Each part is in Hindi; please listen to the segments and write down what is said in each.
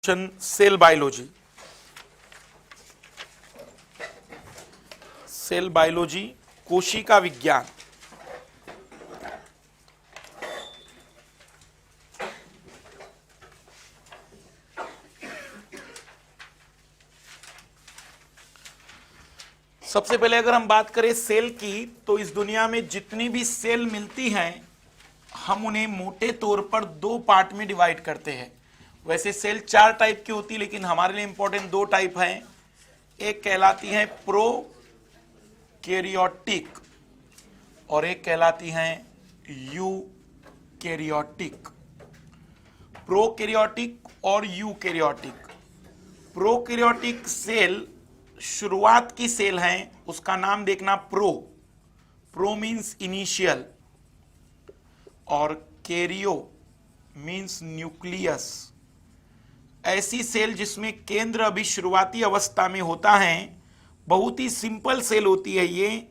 Cell biology. सेल बायोलॉजी कोशिका विज्ञान। सबसे पहले अगर हम बात करें सेल की, तो इस दुनिया में जितनी भी सेल मिलती हैं हम उन्हें मोटे तौर पर दो पार्ट में डिवाइड करते हैं। वैसे सेल चार टाइप की होती है, लेकिन हमारे लिए इंपॉर्टेंट दो टाइप हैं। एक कहलाती है प्रोकैरियोटिक और एक कहलाती है यूकैरियोटिक। प्रोकैरियोटिक और यूकैरियोटिक। प्रोकैरियोटिक सेल शुरुआत की सेल हैं, उसका नाम देखना प्रो मीन्स इनिशियल और कैरियो मीन्स न्यूक्लियस। ऐसी सेल जिसमें केंद्र अभी शुरुआती अवस्था में होता है, बहुत ही सिंपल सेल होती है ये।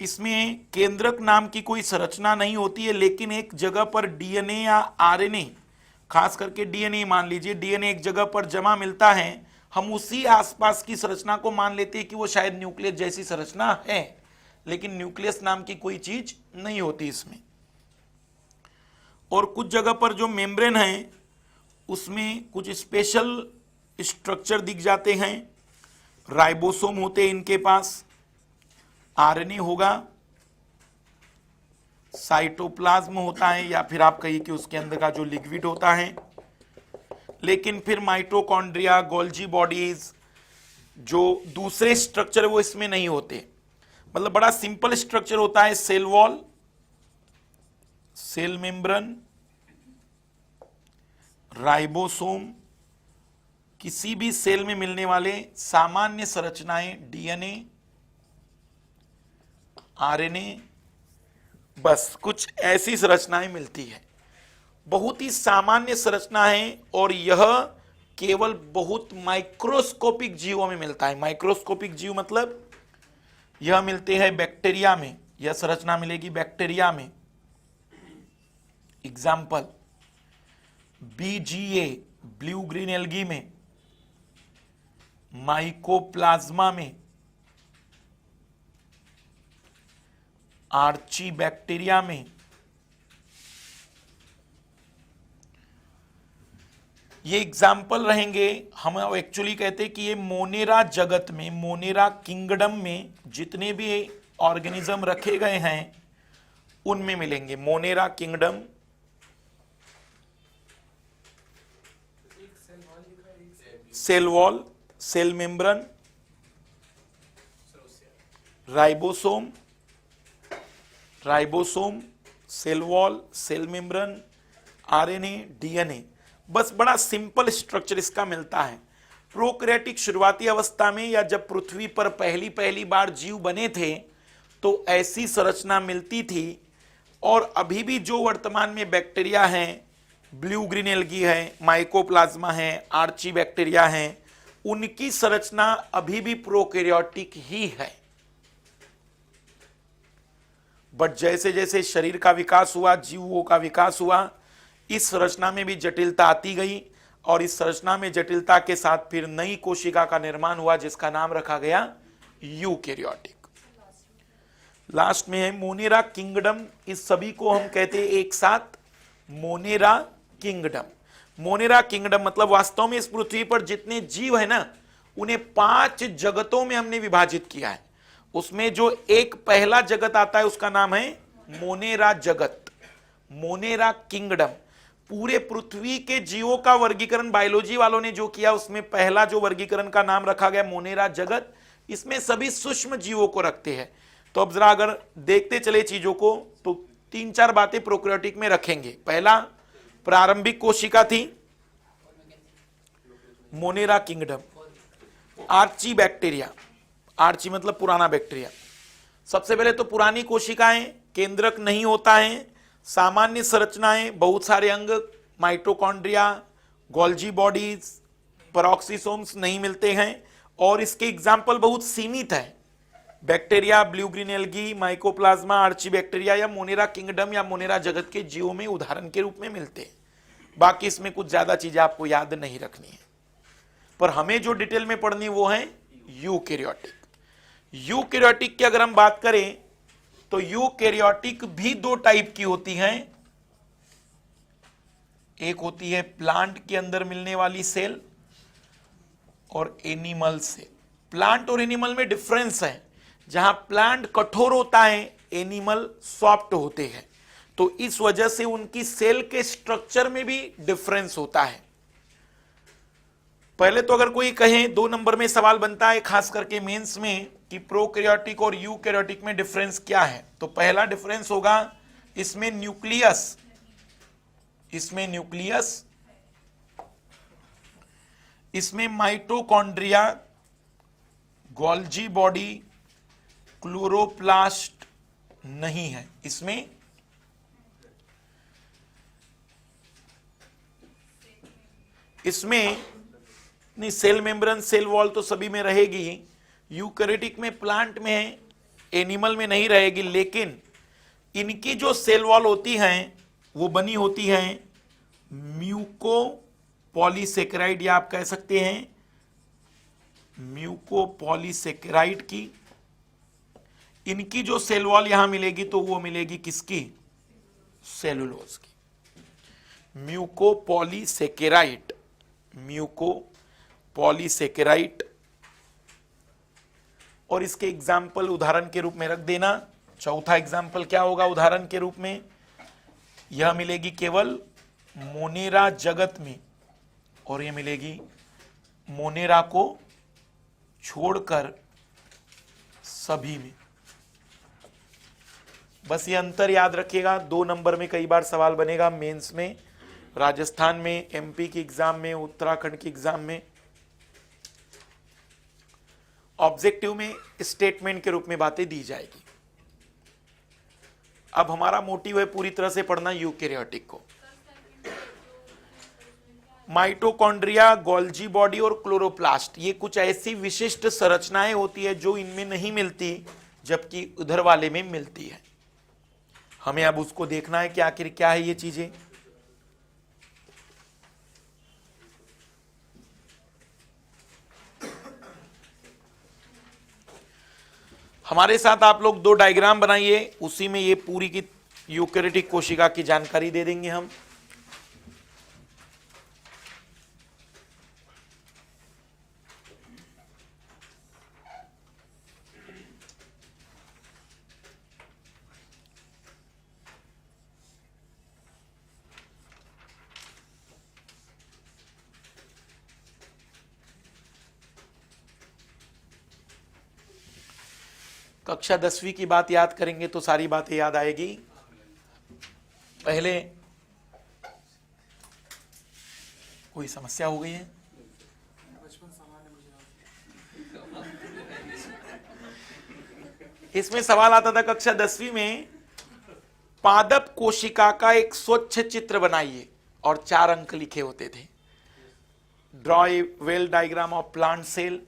इसमें केंद्रक नाम की कोई संरचना नहीं होती है, लेकिन एक जगह पर डीएनए या आरएनए, खास करके डीएनए मान लीजिए, डीएनए एक जगह पर जमा मिलता है, हम उसी आसपास की संरचना को मान लेते हैं कि वो शायद न्यूक्लियस जैसी संरचना है, लेकिन न्यूक्लियस नाम की कोई चीज नहीं होती इसमें। और कुछ जगह पर जो मेम्ब्रेन है उसमें कुछ स्पेशल स्ट्रक्चर दिख जाते हैं। राइबोसोम होते हैं इनके पास, आरएनए होगा, साइटोप्लाज्म होता है, या फिर आप कहिए कि उसके अंदर का जो लिक्विड होता है। लेकिन फिर माइटोकॉन्ड्रिया, गोल्जी बॉडीज, जो दूसरे स्ट्रक्चर है वो इसमें नहीं होते। मतलब बड़ा सिंपल स्ट्रक्चर होता है। Cell wall, cell membrane, ribosome, किसी भी सेल में मिलने वाले सामान्य संरचनाएं, डीएनए, आरएनए, बस कुछ ऐसी संरचनाएं मिलती है। बहुत ही सामान्य संरचना है और यह केवल बहुत माइक्रोस्कोपिक जीवों में मिलता है। माइक्रोस्कोपिक जीव मतलब यह मिलते हैं बैक्टीरिया में, यह संरचना मिलेगी बैक्टीरिया में। Example BGA blue green algae में, माइकोप्लाज्मा में, आर्ची बैक्टीरिया में। ये एग्जाम्पल रहेंगे। हम एक्चुअली कहते हैं कि ये मोनेरा जगत में, मोनेरा किंगडम में जितने भी ऑर्गेनिज्म रखे गए हैं उनमें मिलेंगे। Monera kingdom, cell wall, cell membrane, ribosome, cell wall, cell membrane, RNA, DNA, बस बड़ा सिंपल स्ट्रक्चर इसका मिलता है। प्रोकैरियोटिक शुरुआती अवस्था में या जब पृथ्वी पर पहली बार जीव बने थे तो ऐसी संरचना मिलती थी। और अभी भी जो वर्तमान में बैक्टीरिया हैं, ब्लू ग्रीन एल्गी है, माइकोप्लाज्मा है, आर्ची बैक्टीरिया है, उनकी संरचना अभी भी प्रोकैरियोटिक ही है। बट जैसे जैसे शरीर का विकास हुआ, जीवों का विकास हुआ, इस संरचना में भी जटिलता आती गई और इस संरचना में जटिलता के साथ फिर नई कोशिका का निर्माण हुआ जिसका नाम रखा गया यूकैरियोटिक। लास्ट में है मोनेरा किंगडम। इस सभी को हम कहते हैं एक साथ मोनेरा किंगडम। मोनेरा किंगडम मतलब वास्तव में इस पृथ्वी पर जितने जीव है ना, उन्हें 5 जगतों में हमने विभाजित किया है। उसमें जो एक पहला जगत आता है उसका नाम है मोनेरा जगत, मोनेरा किंगडम। पूरे पृथ्वी के जीवों का वर्गीकरण बायोलॉजी वालों ने जो किया, उसमें पहला जो वर्गीकरण का नाम रखा गया मोनेरा जगत। इसमें सभी सूक्ष्म जीवों को रखते हैं। तो अब जरा अगर देखते चले चीजों को, तो 3-4 बातें प्रोकैरियोटिक में रखेंगे। पहला, प्रारंभिक कोशिका थी, Monera kingdom. Archaebacteria, archae मतलब पुराना बैक्टीरिया। सबसे पहले तो पुरानी कोशिकाएं, केंद्रक नहीं होता है, सामान्य संरचनाएं, बहुत सारे अंग, माइटोकॉन्ड्रिया, गोल्जी बॉडीज, पेरोक्सिसोम्स नहीं मिलते हैं। और इसके एग्जाम्पल बहुत सीमित है। Bacteria, blue green algae, mycoplasma, archaebacteria या मोनेरा किंगडम या मोनेरा जगत के जीवों में उदाहरण के रूप में मिलते हैं। बाकी इसमें कुछ ज्यादा चीजें आपको याद नहीं रखनी है। पर हमें जो डिटेल में पढ़नी वो है यूकैरियोटिक। यूकैरियोटिक की अगर हम बात करें तो यूकैरियोटिक भी दो टाइप की होती हैं। एक होती है प्लांट के अंदर मिलने वाली सेल और एनिमल सेल। प्लांट और एनिमल में डिफरेंस है, जहां प्लांट कठोर होता है, एनिमल सॉफ्ट होते हैं, तो इस वजह से उनकी सेल के स्ट्रक्चर में भी डिफरेंस होता है। पहले तो अगर कोई कहे 2 नंबर में सवाल बनता है खास करके मेंस में कि प्रोकैरियोटिक और यूकैरियोटिक में डिफरेंस क्या है, तो पहला डिफरेंस होगा इसमें न्यूक्लियस, इसमें माइटोकॉन्ड्रिया, गोल्जी बॉडी, क्लोरोप्लास्ट नहीं है। इसमें नहीं, सेल मेम्ब्रेन सेल वॉल तो सभी में रहेगी। यूकैरियोटिक में प्लांट में है, एनिमल में नहीं रहेगी, लेकिन इनकी जो सेल वॉल होती हैं वो बनी होती हैं म्यूको पॉलीसेकेराइड, या आप कह सकते हैं म्यूकोपॉलीसेकेराइड की। इनकी जो सेल वॉल यहां मिलेगी तो वो मिलेगी किसकी? सेलुलोज की। म्यूकोपॉलीसेकेराइड। और इसके एग्जाम्पल उदाहरण के रूप में रख देना। चौथा एग्जाम्पल क्या होगा उदाहरण के रूप में? यह मिलेगी केवल मोनेरा जगत में, और यह मिलेगी मोनेरा को छोड़कर सभी में। बस ये अंतर याद रखिएगा। 2 नंबर में कई बार सवाल बनेगा मेंस में, राजस्थान में, एमपी की एग्जाम में, उत्तराखंड की एग्जाम में। ऑब्जेक्टिव में स्टेटमेंट के रूप में बातें दी जाएगी। अब हमारा मोटिव है पूरी तरह से पढ़ना यूकैरियोटिक को। माइटोकॉन्ड्रिया, गोल्जी बॉडी और क्लोरोप्लास्ट, ये कुछ ऐसी विशिष्ट संरचनाएं होती है जो इनमें नहीं मिलती, जबकि उधर वाले में मिलती है। हमें अब उसको देखना है कि आखिर क्या है ये चीजें। हमारे साथ आप लोग 2 डायग्राम बनाइए, उसी में ये पूरी की यूकैरियोटिक कोशिका की जानकारी दे देंगे हम। कक्षा 10वीं की बात याद करेंगे तो सारी बातें याद आएगी। पहले कोई समस्या हो गई है? इसमें सवाल आता था कक्षा 10वीं में, पादप कोशिका का एक स्वच्छ चित्र बनाइए, और 4 अंक लिखे होते थे। Draw a well diagram of plant cell,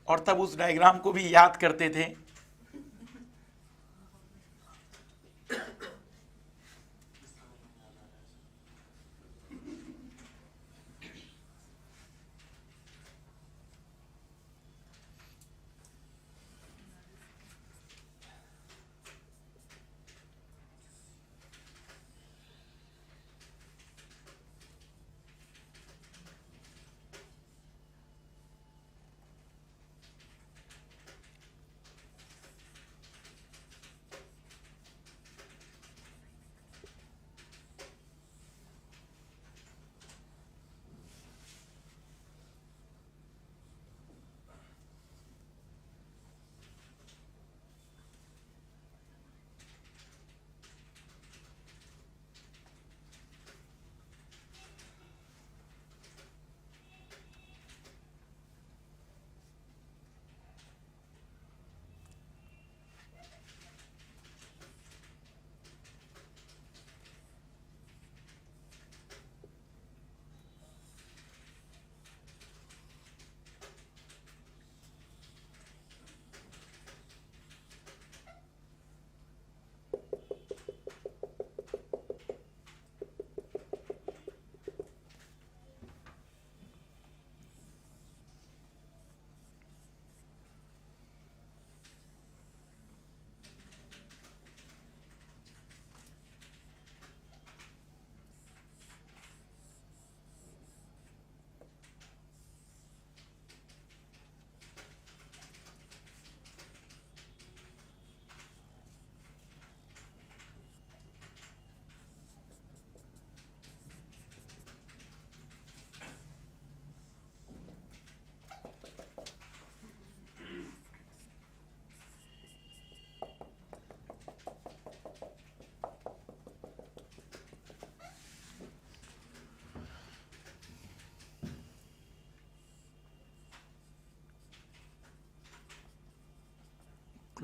और तब उस डायग्राम को भी याद करते थे।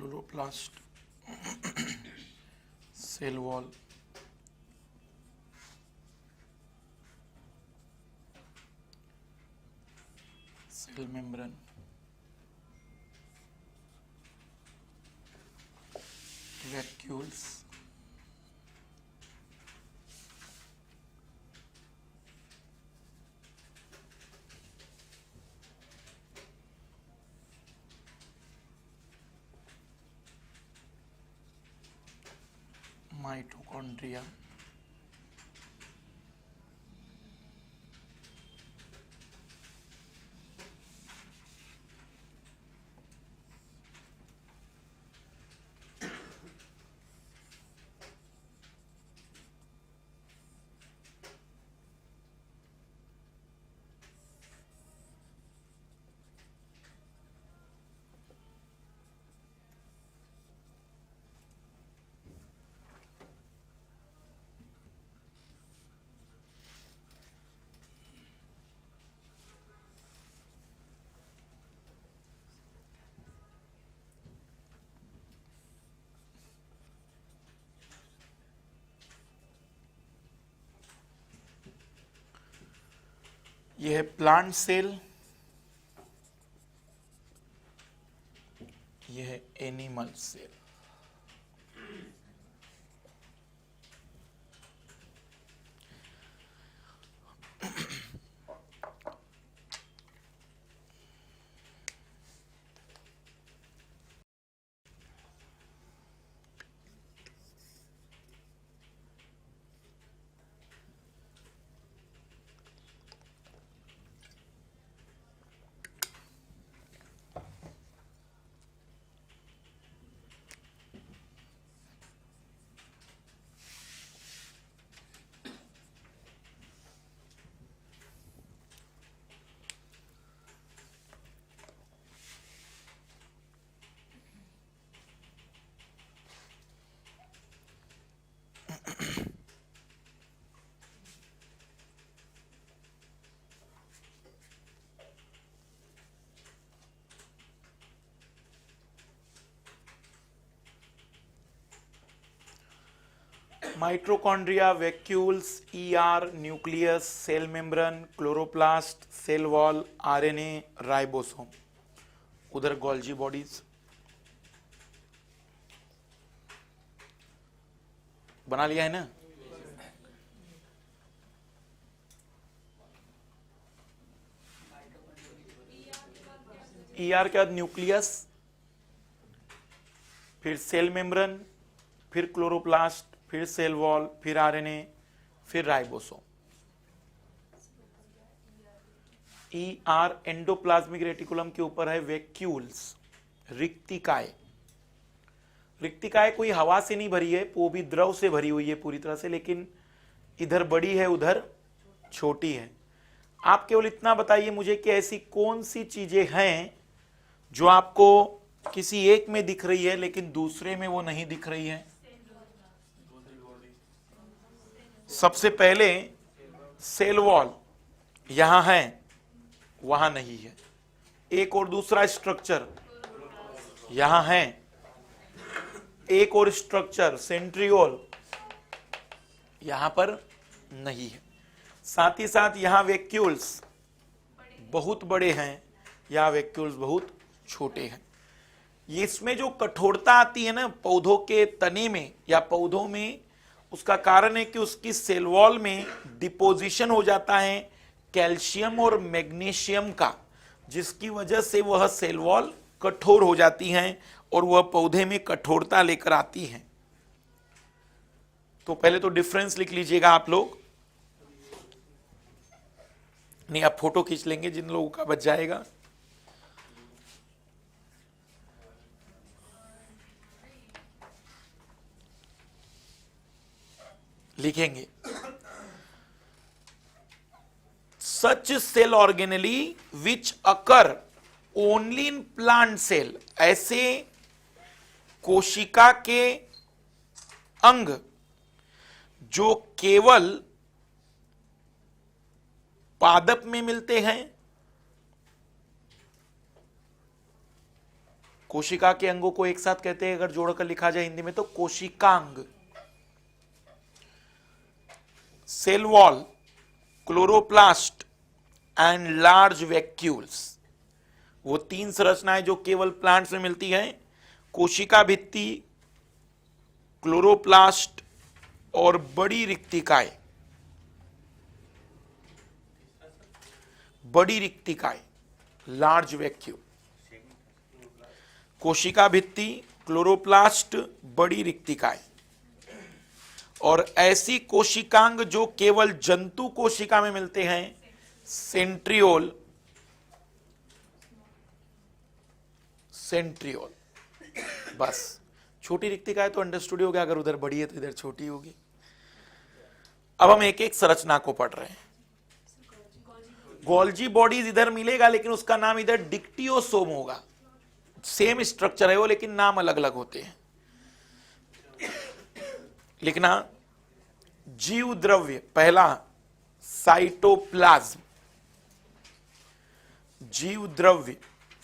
Chloroplast, cell wall, cell membrane, vacuoles, mitochondria, यह है प्लांट सेल, यह है animal cell. Mitochondria, vacuoles, ER, nucleus, cell membrane, chloroplast, cell wall, RNA, ribosome. उधर गोल्जी बॉडीज बना लिया है ना। ईआर के बाद न्यूक्लियस, फिर सेल मेम्ब्रेन, फिर क्लोरोप्लास्ट, फिर सेल वॉल, फिर आरएनए, फिर राइबोसोम। ईआर एंडोप्लाज्मिक रेटिकुलम के ऊपर है वैक्यूल्स, रिक्तिकाएं। रिक्तिकाएं कोई हवा से नहीं भरी है, वो भी द्रव से भरी हुई है पूरी तरह से, लेकिन इधर बड़ी है उधर छोटी है। आप केवल इतना बताइए मुझे कि ऐसी कौन सी चीजें हैं जो आपको किसी एक में दिख रही है लेकिन दूसरे में वो नहीं दिख रही है। सबसे पहले सेल वॉल यहां है, वहां नहीं है। एक और दूसरा स्ट्रक्चर यहां है, एक और स्ट्रक्चर सेंट्रियोल यहां पर नहीं है। साथ ही साथ यहां वैक्यूल्स बहुत बड़े हैं, यहां वैक्यूल्स बहुत छोटे हैं। ये इसमें जो कठोरता आती है ना पौधों के तने में या पौधों में, उसका कारण है कि उसकी सेल वॉल में डिपोजिशन हो जाता है कैल्शियम और मैग्नीशियम का, जिसकी वजह से वह सेल वॉल कठोर हो जाती हैं और वह पौधे में कठोरता लेकर आती हैं। तो पहले तो डिफरेंस लिख लीजिएगा आप लोग, नहीं आप फोटो खींच लेंगे जिन लोगों का बच जाएगा। लिखेंगे सच cell organelle which occur only in plant cell, ऐसे कोशिका के अंग जो केवल पादप में मिलते हैं कोशिका के अंगों को एक साथ कहते हैं, अगर जोड़कर लिखा जाए हिंदी में तो कोशिकांग। Cell wall, chloroplast and large vacuoles, वो 3 संरचनाएं जो केवल प्लांट्स में मिलती हैं, कोशिका भित्ति, क्लोरोप्लास्ट और बड़ी रिक्तिकाएं। बड़ी रिक्तिकाएं, लार्ज वैक्यूल, कोशिका भित्ति, क्लोरोप्लास्ट, बड़ी रिक्तिकाएं। और ऐसी कोशिकांग जो केवल जंतु कोशिका में मिलते हैं, सेंट्रियोल, सेंट्रियोल। बस छोटी रिक्तिकाएं तो अंडरस्टूड हो गया, अगर उधर बड़ी है तो इधर छोटी होगी। अब हम एक एक संरचना को पढ़ रहे हैं। गोल्जी बॉडीज इधर मिलेगा, लेकिन उसका नाम इधर डिक्टियोसोम होगा। सेम स्ट्रक्चर है वो, लेकिन नाम अलग अलग होते हैं। लिखना, जीव द्रव्य, पहला साइटोप्लाज्म। जीव द्रव्य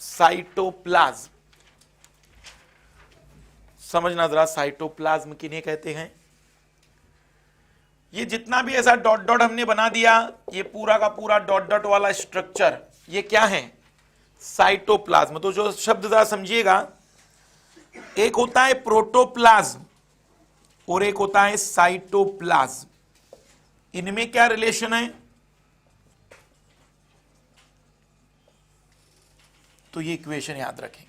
साइटोप्लाज्म, समझना जरा साइटोप्लाज्म किन्हें कहते हैं। ये जितना भी ऐसा डॉट डॉट हमने बना दिया, ये पूरा का पूरा डॉट डॉट वाला स्ट्रक्चर, ये क्या है, साइटोप्लाज्म। तो जो शब्द जरा समझिएगा, एक होता है प्रोटोप्लाज्म और एक होता है साइटोप्लाज्म। इनमें क्या रिलेशन है, तो ये इक्वेशन याद रखेंगे।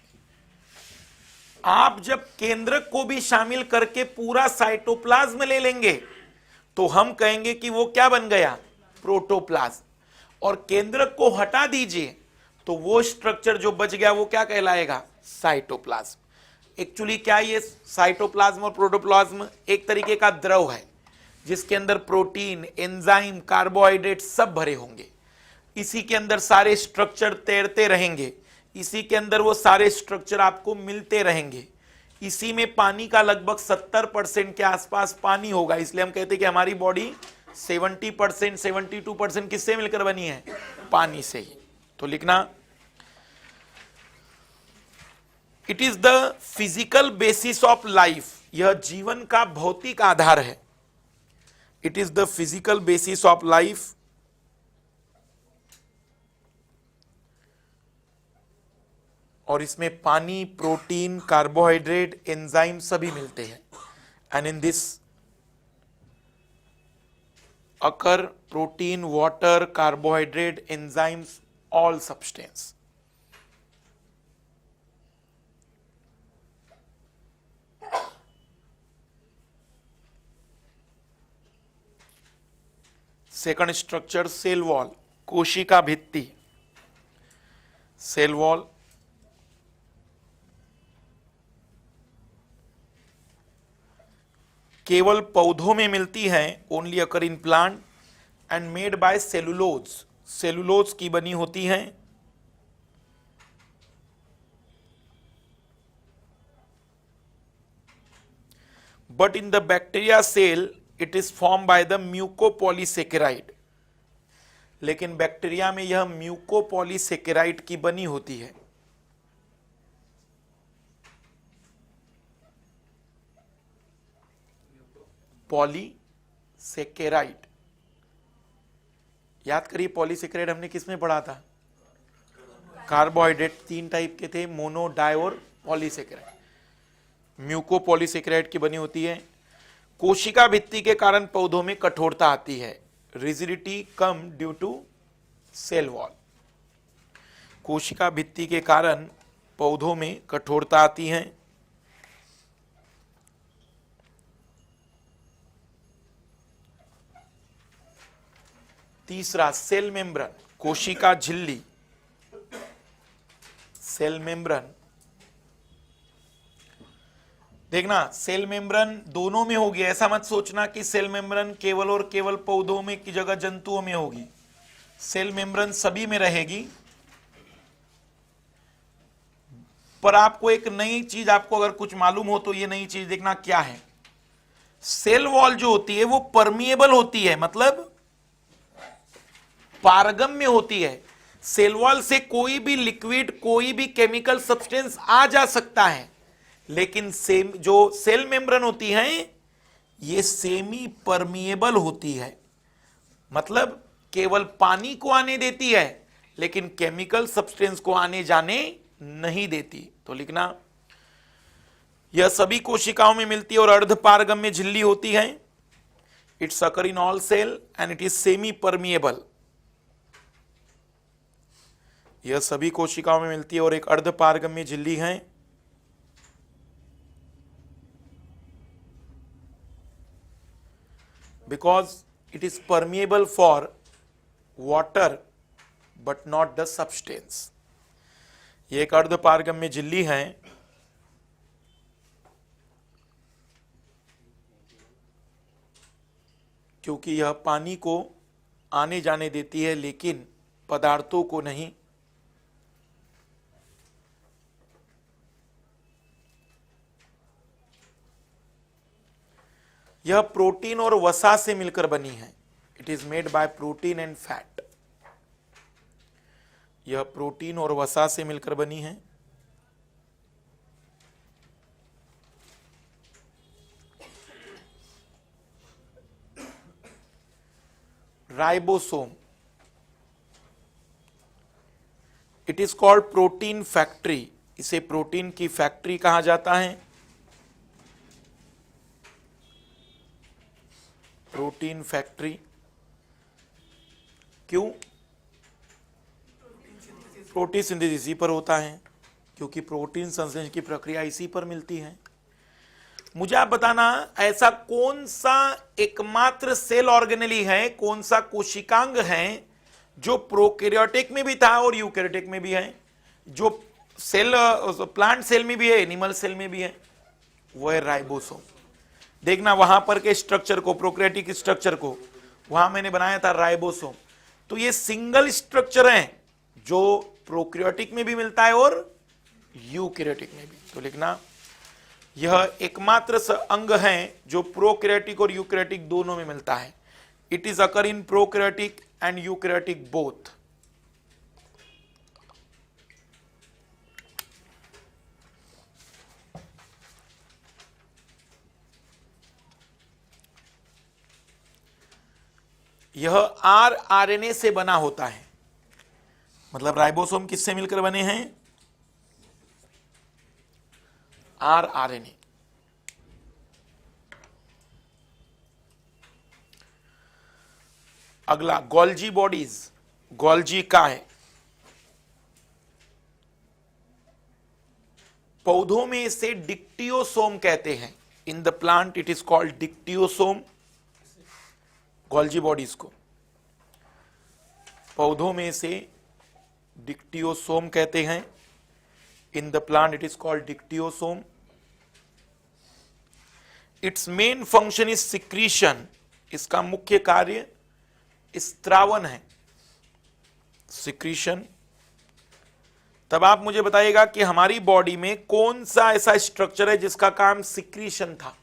आप जब केंद्रक को भी शामिल करके पूरा साइटोप्लाज्म ले लेंगे तो हम कहेंगे कि वो क्या बन गया, प्रोटोप्लाज्म। और केंद्रक को हटा दीजिए तो वो स्ट्रक्चर जो बच गया वो क्या कहलाएगा, साइटोप्लाज्म। एक्चुअली क्या ये साइटोप्लाज्म और प्रोटोप्लाज्म एक तरीके का द्रव है जिसके अंदर प्रोटीन, एंजाइम, कार्बोहाइड्रेट सब भरे होंगे। इसी के अंदर सारे स्ट्रक्चर तैरते रहेंगे, इसी के अंदर वो सारे स्ट्रक्चर आपको मिलते रहेंगे। इसी में पानी का लगभग 70% के आसपास पानी होगा। इसलिए हम कहते हैं कि हमारी बॉडी 70%, 72% किससे मिलकर बनी है, पानी से ही। तो लिखना, it is the physical basis of life, यह जीवन का भौतिक आधार है। It is the physical basis of life. और इसमें पानी, प्रोटीन, कार्बोहाइड्रेट, एंजाइम सभी मिलते हैं। And in this occur protein, water, carbohydrate, enzymes, all substance. Second structure, cell wall, कोशिका भित्ति। सेल वॉल, केवल पौधों में मिलती है, only occur in plant, and made by cellulose, cellulose की बनी होती है। But in the bacteria cell it is form by the mucopolysaccharide, लेकिन बैक्टीरिया में यह म्यूकोपॉलीसेकेराइड की बनी होती है। पॉलीसेकेराइड, याद करिए पॉलीसेकेराइड हमने किस में पढ़ा था, कार्बोहाइड्रेट 3 टाइप के थे, मोनो, डाई और पॉलीसेकेराइड। म्यूकोपॉलीसेकेराइड की बनी होती है। कोशिका भित्ति के कारण पौधों में कठोरता आती है, rigidity come due to cell wall. कोशिका भित्ति के कारण पौधों में कठोरता आती है। तीसरा, सेल मेम्ब्रेन, कोशिका झिल्ली, सेल मेम्ब्रेन। देखना, सेल मेम्ब्रेन दोनों में होगी, ऐसा मत सोचना कि सेल मेम्ब्रेन केवल और केवल पौधों में की जगह जंतुओं में होगी। सेल मेम्ब्रेन सभी में रहेगी। पर आपको एक नई चीज, आपको अगर कुछ मालूम हो तो ये नई चीज देखना क्या है। सेल वॉल जो होती है वो परमिएबल होती है, मतलब पारगम्य होती है। सेल वॉल से कोई भी लिक्विड, कोई भी केमिकल सब्सटेंस आ जा सकता है, लेकिन सेम जो सेल मेम्ब्रेन होती है ये सेमी परमिएबल होती है, मतलब केवल पानी को आने देती है लेकिन केमिकल सब्सटेंस को आने जाने नहीं देती। तो लिखना, यह सभी कोशिकाओं में मिलती है और अर्धपारगम्य झिल्ली होती है। It's occur in all cell and it is semi permeable. यह सभी कोशिकाओं में मिलती है और एक अर्धपारगम्य झिल्ली है। Because it is permeable for water but not the substance. यह एक अर्धपारगम्य झिल्ली है क्योंकि यह पानी को आने जाने देती है लेकिन पदार्थों को नहीं। यह प्रोटीन और वसा से मिलकर बनी है। It is made by protein and fat. यह प्रोटीन और वसा से मिलकर बनी है। Ribosome, it is called protein factory. इसे प्रोटीन की फैक्ट्री कहा जाता है। प्रोटीन फैक्ट्री क्यों? प्रोटीन सिंथेसिस इसी पर होता है, क्योंकि प्रोटीन संश्लेषण की प्रक्रिया इसी पर मिलती है। मुझे आप बताना, ऐसा कौन सा एकमात्र सेल ऑर्गेनेली है, कौन सा कोशिकांग है जो प्रोकैरियोटिक में भी था और यूकैरियोटिक में भी है, जो सेल प्लांट सेल में भी है, एनिमल सेल में भी है? वो है राइबोसोम। देखना वहां पर के स्ट्रक्चर को, प्रोकैरियोटिक स्ट्रक्चर को वहां मैंने बनाया था राइबोसोम। तो ये सिंगल स्ट्रक्चर है जो प्रोकैरियोटिक में भी मिलता है और यूकैरियोटिक में भी। तो लिखना, यह एकमात्र अंग है जो प्रोकैरियोटिक और यूकैरियोटिक दोनों में मिलता है। It is occur in prokaryotic and eukaryotic both. यह आरएनए से बना होता है। मतलब राइबोसोम किससे मिलकर बने हैं? आरएनए। अगला गोल्जी बॉडीज। गोल्जी का है? पौधों में इसे डिक्टियोसोम कहते हैं। In the plant it is called dictyosome. Golgi bodies को पौधों में से डिक्टियोसोम कहते हैं। In the plant it is called dictyosome. It's main function is secretion. इसका मुख्य कार्य स्त्रावन है, सिक्रीशन। तब आप मुझे बताइएगा कि हमारी बॉडी में कौन सा ऐसा स्ट्रक्चर है जिसका काम सिक्रीशन था?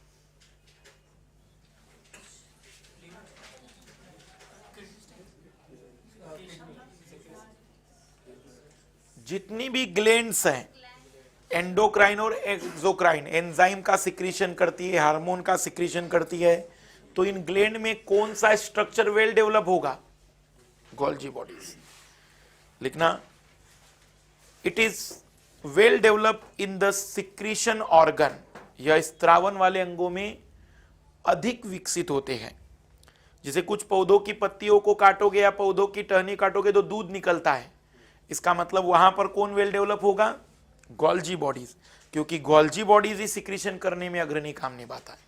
जितनी भी ग्लैंड्स हैं, एंडोक्राइन और एक्सोक्राइन, एंजाइम का सिक्रीशन करती है, हार्मोन का सिक्रीशन करती है। तो इन ग्लैंड में कौन सा स्ट्रक्चर वेल डेवलप होगा? Golgi bodies. लिखना, it is well develop in the secretion organ. यह स्त्रावन वाले अंगों में अधिक विकसित होते हैं। जैसे कुछ पौधों की पत्तियों को काटोगे या पौधों की टहनी काटोगे तो दूध निकलता है। इसका मतलब वहां पर कौन वेल डेवलप होगा? गोल्जी बॉडीज, क्योंकि गोल्जी बॉडीज ही सिक्रीशन करने में अग्रणी काम निभाता है।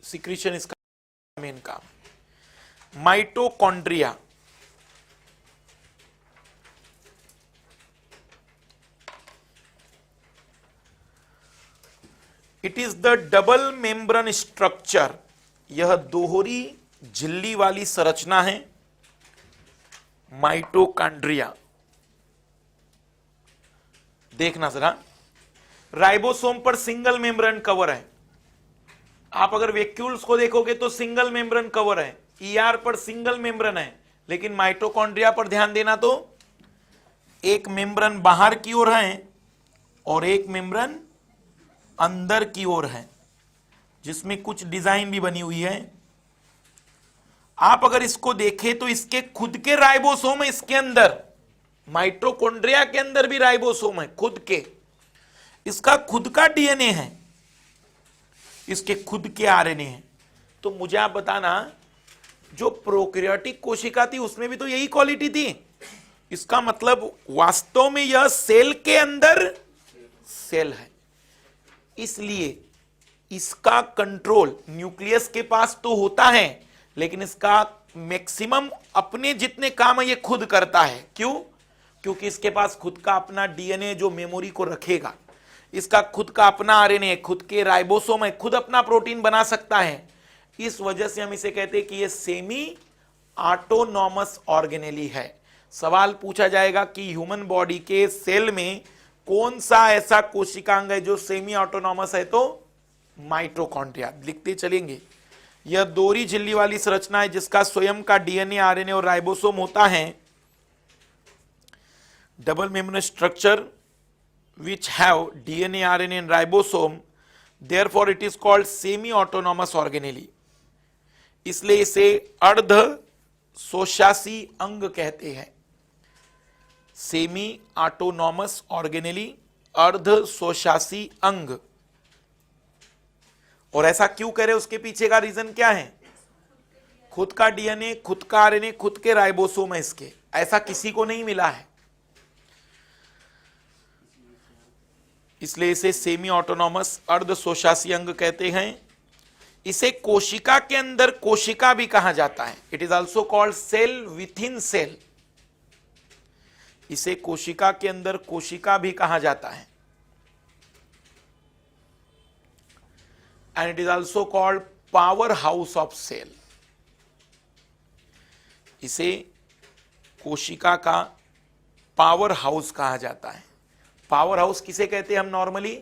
सिक्रीशन इसका मेन काम। Mitochondria, it is the double membrane structure. यह दोहरी झिल्ली वाली संरचना है, माइटोकॉन्ड्रिया। देखना जरा, राइबोसोम पर सिंगल मेम्ब्रेन कवर है। आप अगर वैक्यूल्स को देखोगे तो सिंगल मेम्ब्रेन कवर है। ईआर पर सिंगल मेम्ब्रेन है, लेकिन माइटोकॉन्ड्रिया पर ध्यान देना तो एक मेम्ब्रेन बाहर की ओर है और एक मेम्ब्रेन अंदर की ओर है, जिसमें कुछ डिजाइन भी बनी हुई है। आप अगर इसको देखें तो इसके खुद के राइबोसोम है, इसके अंदर माइटोकॉन्ड्रिया के अंदर भी राइबोसोम है खुद के, इसका खुद का डीएनए है, इसके खुद के आरएनए हैं। तो मुझे आप बताना, जो प्रोकैरियोटिक कोशिका थी उसमें भी तो यही क्वालिटी थी। इसका मतलब वास्तव में यह सेल के अंदर सेल है, इसलिए इसका कंट्रोल न्यूक्लियस के पास तो होता है, लेकिन इसका मैक्सिमम अपने जितने काम है ये खुद करता है। क्यों? क्योंकि इसके पास खुद का अपना डीएनए जो मेमोरी को रखेगा, इसका खुद का अपना आरएनए, खुद के राइबोसोम है, खुद अपना प्रोटीन बना सकता है। इस वजह से हम इसे कहते हैं कि ये सेमी ऑटोनॉमस ऑर्गेनेली है। सवाल पूछा जाएगा कि ह्यूमन बॉडी के सेल में कौन सा ऐसा कोशिकांग है जो सेमी ऑटोनॉमस है, तो माइटोकॉन्ड्रिया। लिखते चलेंगे। यह दोहरी झिल्ली वाली संरचना है जिसका स्वयं का डीएनए, आरएनए और राइबोसोम होता है। Double membrane structure which have DNA, RNA and ribosome, therefore it is called semi-autonomous organelle। इसलिए इसे अर्ध शोषाशी अंग कहते हैं। सेमी ऑटोनॉमस ऑर्गेनेली, अर्ध शोषाशी अंग। और ऐसा क्यों कह रहे, उसके पीछे का रीजन क्या है? खुद का डीएनए, खुद का आरएनए, खुद के राइबोसोम है इसके, ऐसा किसी को नहीं मिला है, इसलिए इसे सेमी ऑटोनॉमस अर्ध शोषाशी अंग कहते हैं। इसे कोशिका के अंदर कोशिका भी कहा जाता है। It is also called cell within cell. इसे कोशिका के अंदर कोशिका भी कहा जाता है। And it is also called power house of cell. इसे कोशिका का पावर हाउस कहा जाता है। पावर हाउस किसे कहते हैं हम नॉर्मली?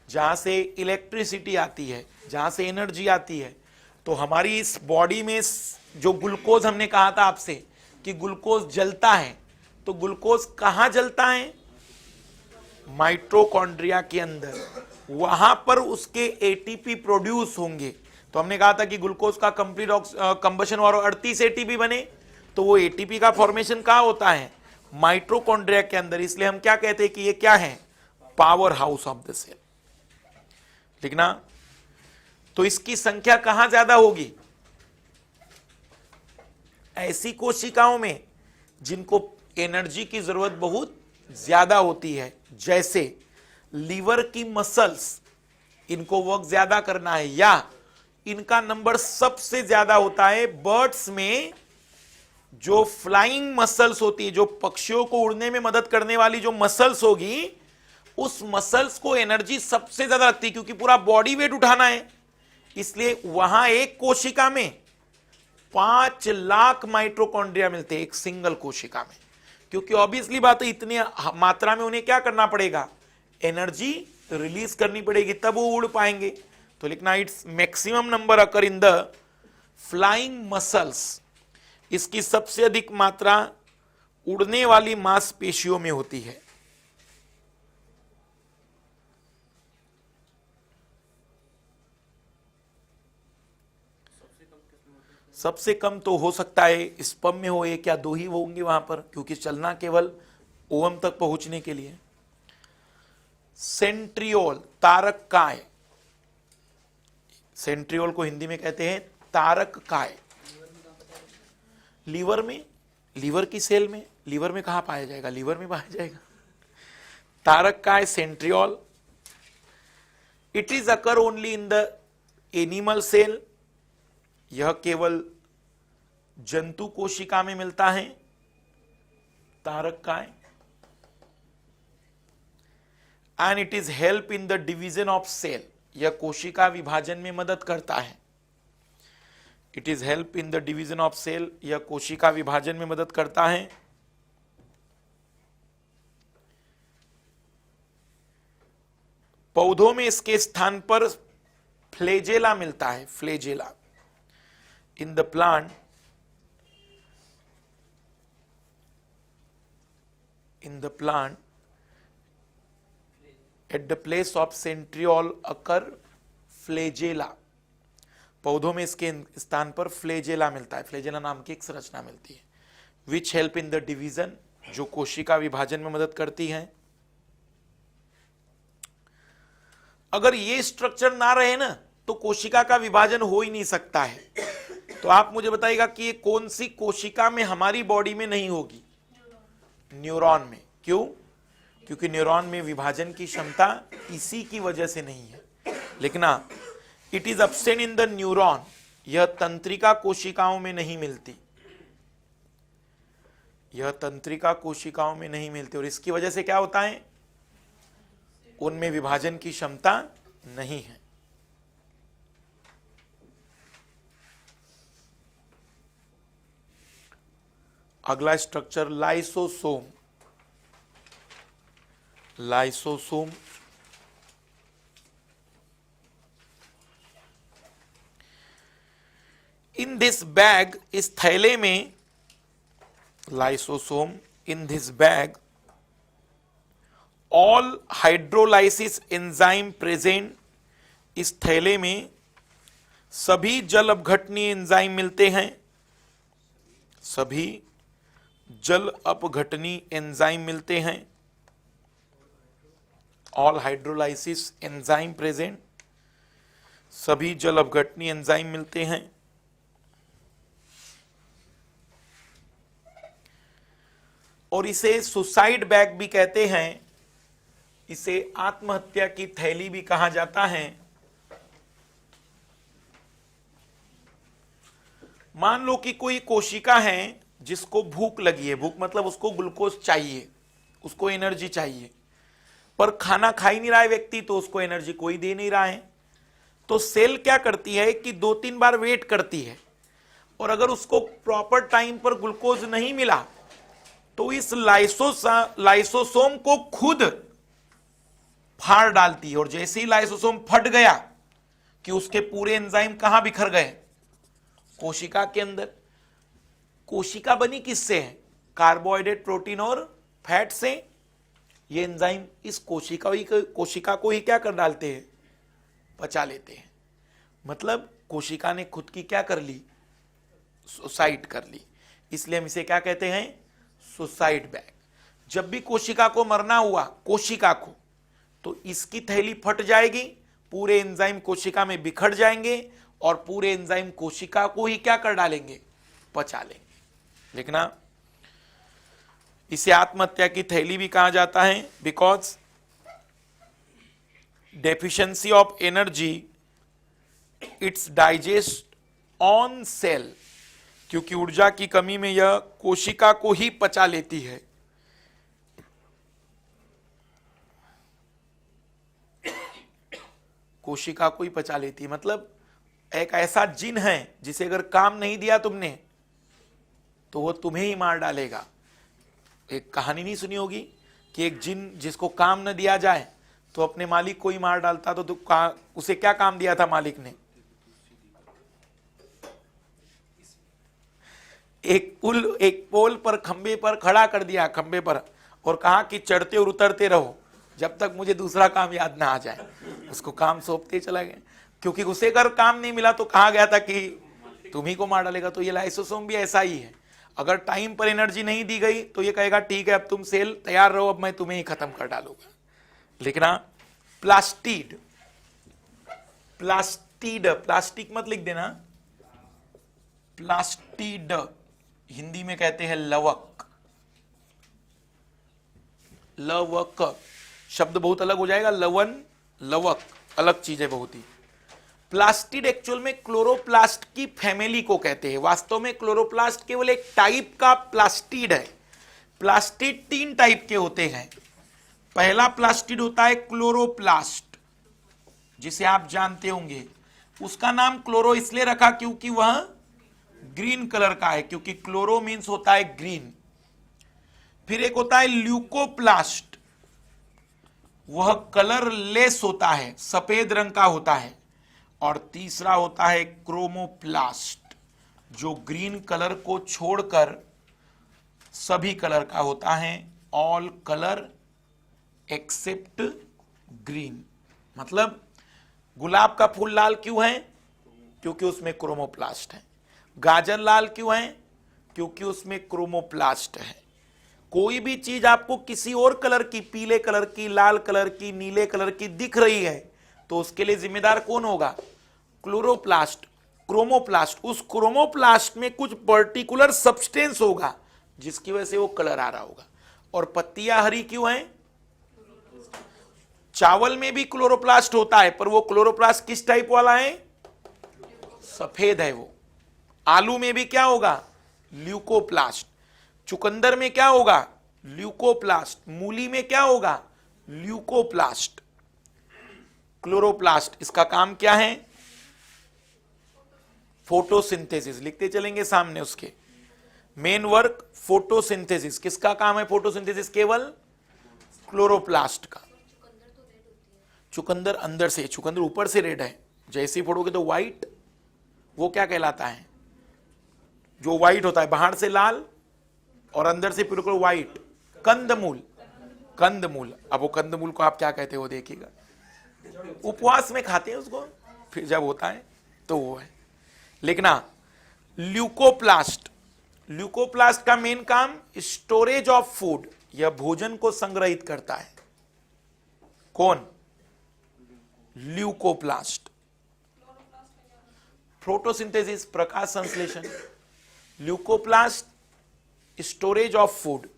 जहां से इलेक्ट्रिसिटी आती है, जहां से एनर्जी आती है। तो हमारी इस बॉडी में जो ग्लूकोज, हमने कहा था आपसे कि ग्लूकोज जलता है, तो ग्लूकोज कहां जलता है? माइटोकॉन्ड्रिया के अंदर। वहां पर उसके एटीपी प्रोड्यूस होंगे। तो हमने कहा था कि ग्लूकोज का कंप्लीट कंबशन और 38 एटीपी बने, तो वो एटीपी का फॉर्मेशन कहां होता है? माइटोकॉन्ड्रिया के अंदर। इसलिए हम क्या कहते हैं कि ये क्या है? Power house of the cell. लिखना। तो इसकी संख्या कहां ज्यादा होगी? ऐसी कोशिकाओं में जिनको एनर्जी की जरूरत बहुत ज्यादा होती है, जैसे लीवर की मसल्स, इनको वर्क ज्यादा करना है, या इनका नंबर सबसे ज्यादा होता है बर्ड्स में जो फ्लाइंग मसल्स होती है, जो पक्षियों को उड़ने में मदद करने वाली जो मसल्स होगी, उस मसल्स को एनर्जी सबसे ज्यादा लगती है, क्योंकि पूरा बॉडी वेट उठाना है। इसलिए वहां एक कोशिका में 5 लाख माइटोकॉन्ड्रिया मिलते हैं, एक सिंगल कोशिका में। क्योंकि ऑब्वियसली बात है, इतनी मात्रा में उन्हें क्या करना पड़ेगा? एनर्जी रिलीज करनी पड़ेगी, तब वो उड़ पाएंगे। तो लिखना, its maximum number occur in the flying muscles. इसकी सबसे अधिक मात्रा उड़ने वाली मांसपेशियों में होती है। सबसे कम तो हो सकता है स्पर्म में हो, एक या दो ही होंगे वहां पर, क्योंकि चलना केवल ओवम तक पहुंचने के लिए। सेंट्रियोल, तारक काय। सेंट्रियोल को हिंदी में कहते हैं तारक काय। लीवर में, लीवर की सेल में, लीवर में कहां पाया जाएगा? लीवर में पाया जाएगा। तारक काय, centriole. It is occur only in the animal cell. यह केवल जंतु कोशिका में मिलता है तारक काय। And it is help in the division of cell. यह कोशिका विभाजन में मदद करता है। It is help in the division of cell. यह कोशिका विभाजन में मदद करता है। पौधों में इसके स्थान पर फ्लेजेला मिलता है, flagella. In the plant in the plant at the place of centriole occur flagella। पौधों में इसके स्थान पर फ्लेजेला मिलता है, फ्लेजेला नाम की एक संरचना मिलती है। Which help in the division, जो कोशिका विभाजन में मदद करती है। अगर ये स्ट्रक्चर ना रहे ना तो कोशिका का विभाजन हो ही नहीं सकता है। तो आप मुझे बताइएगा कि ये कौन सी कोशिका में हमारी बॉडी में नहीं होगी? न्यूरॉन में। क्यों? क्योंकि न्यूरॉन में विभाजन की क्षमता इसी की वजह से नहीं है। लेकिन it is absent in the neuron, यह तंत्रिका कोशिकाओं में नहीं मिलती, यह तंत्रिका कोशिकाओं में नहीं मिलती। और इसकी वजह से क्या होता है? उनमें विभाजन की क्षमता नहीं है। अगला structure lysosome. Lysosome in this bag, इस थैले में, lysosome in this bag all hydrolysis enzyme present. इस थैले में सभी जल अपघटनीय एंजाइम मिलते हैं, सभी जल अपघटनीय एंजाइम मिलते हैं। ऑल हाइड्रोलाइसिस एंजाइम प्रेजेंट, सभी जल अपघटनीय एंजाइम मिलते हैं। और इसे सुसाइड बैग भी कहते हैं, इसे आत्महत्या की थैली भी कहा जाता है। मान लो कि कोई कोशिका है जिसको भूख लगी है, भूख मतलब उसको ग्लूकोज चाहिए, उसको एनर्जी चाहिए, पर खाना खा ही नहीं रहा है व्यक्ति, तो उसको एनर्जी कोई दे नहीं रहा है। तो सेल क्या करती है कि 2-3 बार वेट करती है, और अगर उसको प्रॉपर टाइम पर ग्लूकोज नहीं मिला तो इस लाइसोसोम को खुद फाड़ डालती है। और जैसे ही लाइसोसोम फट गया कि उसके पूरे एंजाइम कहां बिखर गए? कोशिका के अंदर। कोशिका बनी किससे है? कार्बोहाइड्रेट, प्रोटीन और फैट से। ये एंजाइम इस कोशिका को ही क्या कर डालते हैं? पचा लेते हैं। मतलब कोशिका ने खुद की क्या कर ली? सुसाइड कर ली। इसलिए हम इसे क्या कहते हैं? Suicide bag. जब भी कोशिका को मरना हुआ, कोशिका को, तो इसकी थैली फट जाएगी, पूरे एंजाइम कोशिका में बिखर जाएंगे और पूरे एंजाइम कोशिका को ही क्या कर डालेंगे? पचा लेंगे। लेकिन इसे आत्महत्या की थैली भी कहा जाता है, because deficiency of energy it's digest on sale, क्योंकि ऊर्जा की कमी में यह कोशिका को ही पचा लेती है। कोशिका को ही पचा लेती है। मतलब एक ऐसा जिन है जिसे अगर काम नहीं दिया तुमने तो वो तुम्हें ही मार डालेगा। एक कहानी नहीं सुनी होगी कि एक जिन जिसको काम न दिया जाए तो अपने मालिक को ही मार डालता, तो उसे क्या काम दिया था मालिक ने? एक पोल पर, खंबे पर खड़ा कर दिया, खंबे पर, और कहा कि चढ़ते और उतरते रहो जब तक मुझे दूसरा काम याद ना आ जाए। उसको काम सौंपते चला गया, क्योंकि उसे अगर काम नहीं मिला तो कहा गया था कि तुम्ही को मार डालेगा। तो ये लाइसोसोम भी ऐसा ही है। अगर टाइम पर एनर्जी नहीं दी गई तो ये कहेगा ठीक है, अब तुम सेल तैयार रहो, अब मैं तुम्हें ही खत्म कर डालूंगा। लेकिन प्लास्टिड, प्लास्टिड, प्लास्टिक मत लिख देना, प्लास्टिड हिंदी में कहते हैं लवक। लवक शब्द बहुत अलग हो जाएगा, लवन, लवक अलग चीज है बहुत ही। प्लास्टिड एक्चुअल में क्लोरोप्लास्ट की फैमिली को कहते हैं। वास्तव में क्लोरोप्लास्ट केवल एक टाइप का प्लास्टिड है। प्लास्टिड 3 टाइप के होते हैं। पहला प्लास्टिड होता है क्लोरोप्लास्ट, जिसे आप जानते होंगे। उसका नाम क्लोरो इसलिए रखा क्योंकि वह ग्रीन कलर का है, क्योंकि क्लोरो मीन्स होता है ग्रीन। फिर एक होता है ल्यूकोप्लास्ट, वह कलरलेस होता है, सफेद रंग का होता है। और तीसरा होता है क्रोमोप्लास्ट, जो ग्रीन कलर को छोड़कर सभी कलर का होता है, ऑल कलर एक्सेप्ट ग्रीन। मतलब गुलाब का फूल लाल क्यों है? क्योंकि उसमें क्रोमोप्लास्ट है। गाजर लाल क्यों है? क्योंकि उसमें क्रोमोप्लास्ट है। कोई भी चीज आपको किसी और कलर की, पीले कलर की, लाल कलर की, नीले कलर की दिख रही है तो उसके लिए जिम्मेदार कौन होगा? Chloroplast, chromoplast. उस क्रोमोप्लास्ट में कुछ पर्टिकुलर सब्सटेंस होगा जिसकी वजह से वो कलर आ रहा होगा। और पत्तियां हरी क्यों हैं? चावल में भी क्लोरोप्लास्ट होता है, पर वो क्लोरोप्लास्ट किस टाइप वाला है? सफेद है वो। आलू में भी क्या होगा? ल्यूकोप्लास्ट। चुकंदर में क्या होगा? ल्यूकोप्लास्ट। मूली में क्या होगा? ल्यूकोप्लास्ट। क्लोरोप्लास्ट, इसका काम क्या है? फोटोसिंथेसिस। लिखते चलेंगे सामने उसके। Main work photosynthesis. किसका काम है फोटोसिंथेसिस? केवल क्लोरोप्लास्ट का। चुकंदर अंदर से, चुकंदर ऊपर से रेड है, जैसे ही फोड़ोगे तो व्हाइट, वो क्या कहलाता है? जो व्हाइट होता है, बाहर से लाल और अंदर से बिल्कुल व्हाइट, कंदमूल। कंदमूल। अब वो कंदमूल को आप क्या कहते हो देखिएगा, उपवास में खाते हैं उसको, फिर जब होता है तो वो है। लिखना ल्यूकोप्लास्ट। ल्यूकोप्लास्ट का मेन काम स्टोरेज ऑफ फूड, यह भोजन को संग्रहित करता है। कौन? ल्यूकोप्लास्ट। फोटोसिंथेसिस, प्रकाश संश्लेषण। Leucoplast storage of food.